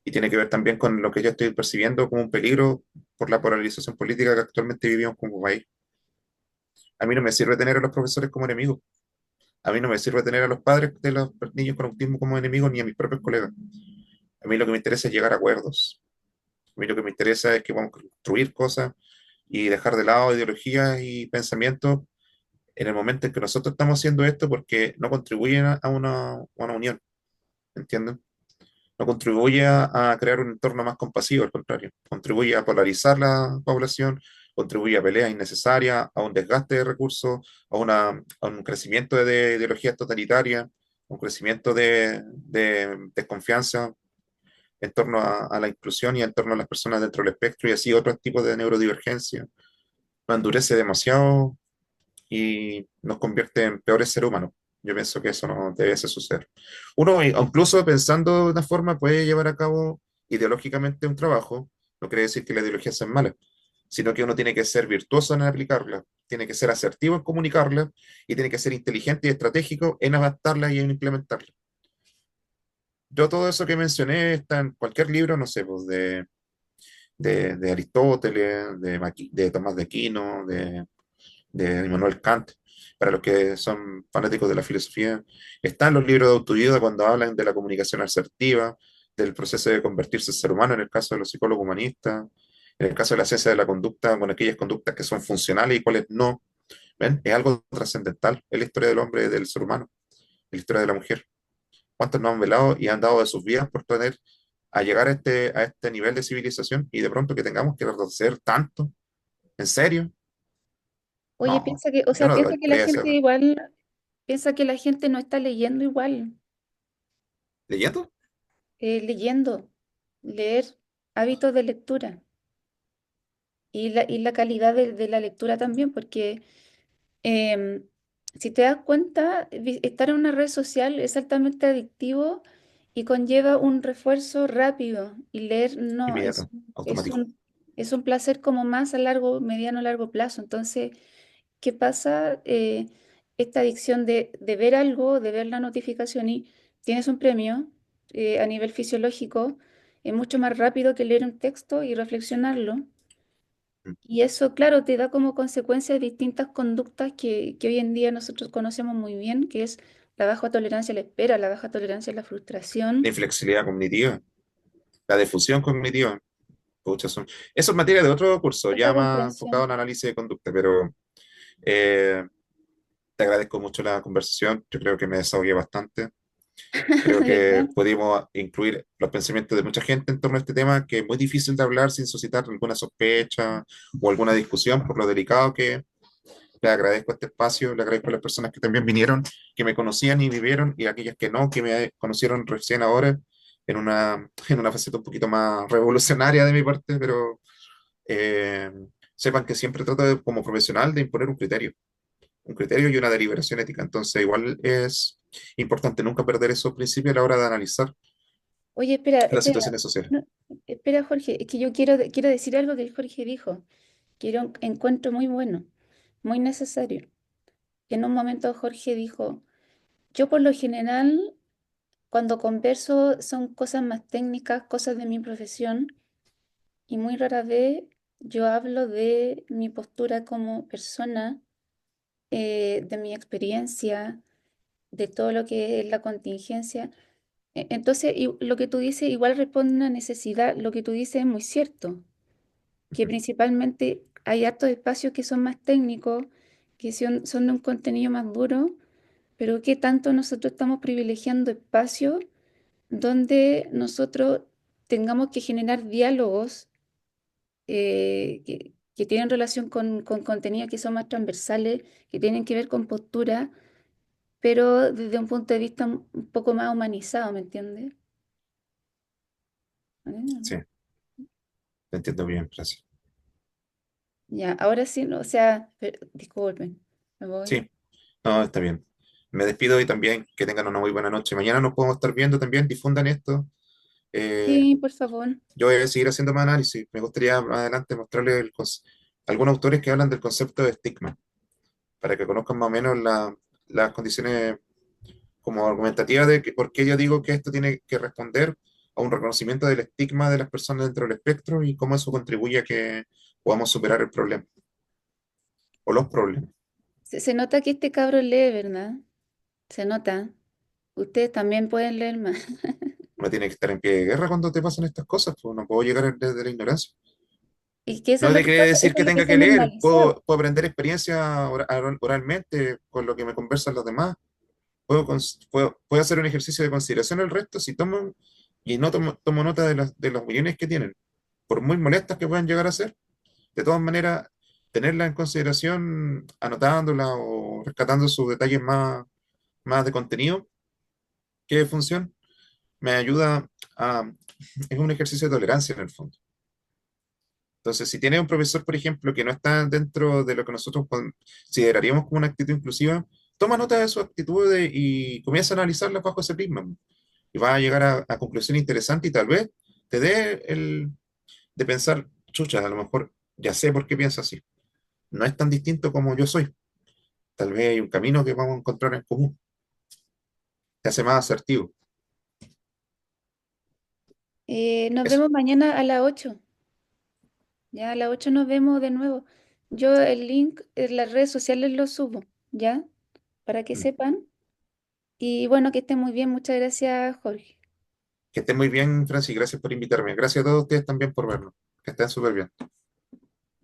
Y tiene que ver también con lo que yo estoy percibiendo como un peligro por la polarización política que actualmente vivimos como país. A mí no me sirve tener a los profesores como enemigos. A mí no me sirve tener a los padres de los niños con autismo como enemigos ni a mis propios colegas. A mí lo que me interesa es llegar a acuerdos. A mí lo que me interesa es que vamos a construir cosas y dejar de lado ideologías y pensamientos en el momento en que nosotros estamos haciendo esto porque no contribuyen a una unión, ¿entienden? No contribuye a crear un entorno más compasivo, al contrario, contribuye a polarizar la población, contribuye a peleas innecesarias, a un desgaste de recursos, a un crecimiento de ideologías totalitarias, un crecimiento de desconfianza en torno a la inclusión y en torno a las personas dentro del espectro y así otros tipos de neurodivergencia. Nos endurece demasiado y nos convierte en peores seres humanos. Yo pienso que eso no debe suceder. Uno, incluso pensando de una forma, puede llevar a cabo ideológicamente un trabajo. No quiere decir que la ideología sea mala, sino que uno tiene que ser virtuoso en aplicarla, tiene que ser asertivo en comunicarla y tiene que ser inteligente y estratégico en adaptarla y en implementarla. Yo todo eso que mencioné está en cualquier libro, no sé, pues de Aristóteles, de Tomás de Aquino, de Immanuel Kant, para los que son fanáticos de la filosofía. Están los libros de autoayuda cuando hablan de la comunicación asertiva, del proceso de convertirse en ser humano, en el caso de los psicólogos humanistas, en el caso de la ciencia de la conducta, con aquellas conductas que son funcionales y cuáles no. ¿Ven? Es algo trascendental en la historia del hombre y del ser humano, en la historia de la mujer. ¿Cuántos no han velado y han dado de sus vidas por tener a llegar a este nivel de civilización y de pronto que tengamos que retroceder tanto? ¿En serio? Oye, No, o yo sea, no doy piensa que por la eso. gente igual, piensa que la gente no está leyendo igual, ¿Leyendo? leyendo, leer, hábitos de lectura y la calidad de la lectura también, porque em, si te das cuenta, estar en una red social es altamente adictivo y conlleva un refuerzo rápido y leer no, Inmediato, es automático. es un placer como más a largo, mediano, largo plazo. Entonces, ¿qué pasa? esta adicción de ver algo, de ver la notificación y tienes un premio a nivel fisiológico, es mucho más rápido que leer un texto y reflexionarlo. Y eso, claro, te da como consecuencia distintas conductas que hoy en día nosotros conocemos muy bien, que es la baja tolerancia a la espera, la baja tolerancia a la La frustración, inflexibilidad cognitiva, la difusión cognitiva. Pucha, eso es materia de otro curso, poca ya más enfocado comprensión. en análisis de conducta, pero eh, te agradezco mucho la conversación. Yo creo que me desahogué bastante. Creo que ¿Verdad? pudimos incluir los pensamientos de mucha gente en torno a este tema, que es muy difícil de hablar sin suscitar alguna sospecha o alguna discusión por lo delicado que es. Le agradezco este espacio, le agradezco a las personas que también vinieron, que me conocían y vivieron, y aquellas que no, que me conocieron recién ahora, en una faceta un poquito más revolucionaria de mi parte, pero eh, sepan que siempre trato como profesional de imponer un criterio y una deliberación ética. Entonces, igual es importante nunca perder esos principios a la hora de analizar Oye, espera, las espera, situaciones sociales. no, espera, Jorge, es que yo quiero decir algo que el Jorge dijo, que era un encuentro muy bueno, muy necesario. En un momento Jorge dijo, yo por lo general, cuando converso son cosas más técnicas, cosas de mi profesión, y muy rara vez yo hablo de mi postura como persona, de mi experiencia, de todo lo que es la contingencia. Entonces, lo que tú dices igual responde a una necesidad. Lo que tú dices es muy cierto, que principalmente hay hartos espacios que son más técnicos, que son de un contenido más duro, pero que tanto nosotros estamos privilegiando espacios donde nosotros tengamos que generar diálogos que tienen relación con contenidos que son más transversales, que tienen que ver con postura, pero desde un punto de vista un poco más humanizado, ¿me entiendes? Sí, Bueno, te entiendo bien, gracias. ya, ahora sí, no, o sea, disculpen, me voy. Sí, no, está bien. Me despido y también que tengan una muy buena noche. Mañana nos podemos estar viendo también, difundan esto. Eh, Sí, por favor. yo voy a seguir haciendo más análisis. Me gustaría más adelante mostrarles algunos autores que hablan del concepto de estigma, para que conozcan más o menos las condiciones como argumentativas de que, por qué yo digo que esto tiene que responder a un reconocimiento del estigma de las personas dentro del espectro y cómo eso contribuye a que podamos superar el problema o los problemas. Se nota que este cabro lee, ¿verdad? Se nota. Ustedes también pueden leer más. Uno tiene que estar en pie de guerra cuando te pasan estas cosas, pues no puedo llegar desde la ignorancia. Y que eso No es lo de que qué pasa, decir eso que es lo que tenga se que leer, normaliza. puedo aprender experiencia oralmente con lo que me conversan los demás, puedo hacer un ejercicio de consideración al resto si tomo y no tomo nota de las opiniones que tienen, por muy molestas que puedan llegar a ser, de todas maneras, tenerla en consideración, anotándola o rescatando sus detalles más de contenido que de función, me ayuda a, es un ejercicio de tolerancia en el fondo. Entonces, si tienes un profesor, por ejemplo, que no está dentro de lo que nosotros consideraríamos como una actitud inclusiva, toma nota de su actitud y comienza a analizarlas bajo ese prisma. Y vas a llegar a conclusiones interesantes y tal vez te dé el de pensar, chucha, a lo mejor ya sé por qué piensa así. No es tan distinto como yo soy. Tal vez hay un camino que vamos a encontrar en común. Te hace más asertivo. Nos Eso. vemos mañana a las 8. Ya a las 8 nos vemos de nuevo. Yo el link en las redes sociales lo subo, ¿ya? Para que Mm. sepan. Y bueno, que estén muy bien. Muchas gracias, Jorge. Que estén muy bien, Francis. Gracias por invitarme. Gracias a todos ustedes también por vernos. Que estén súper bien.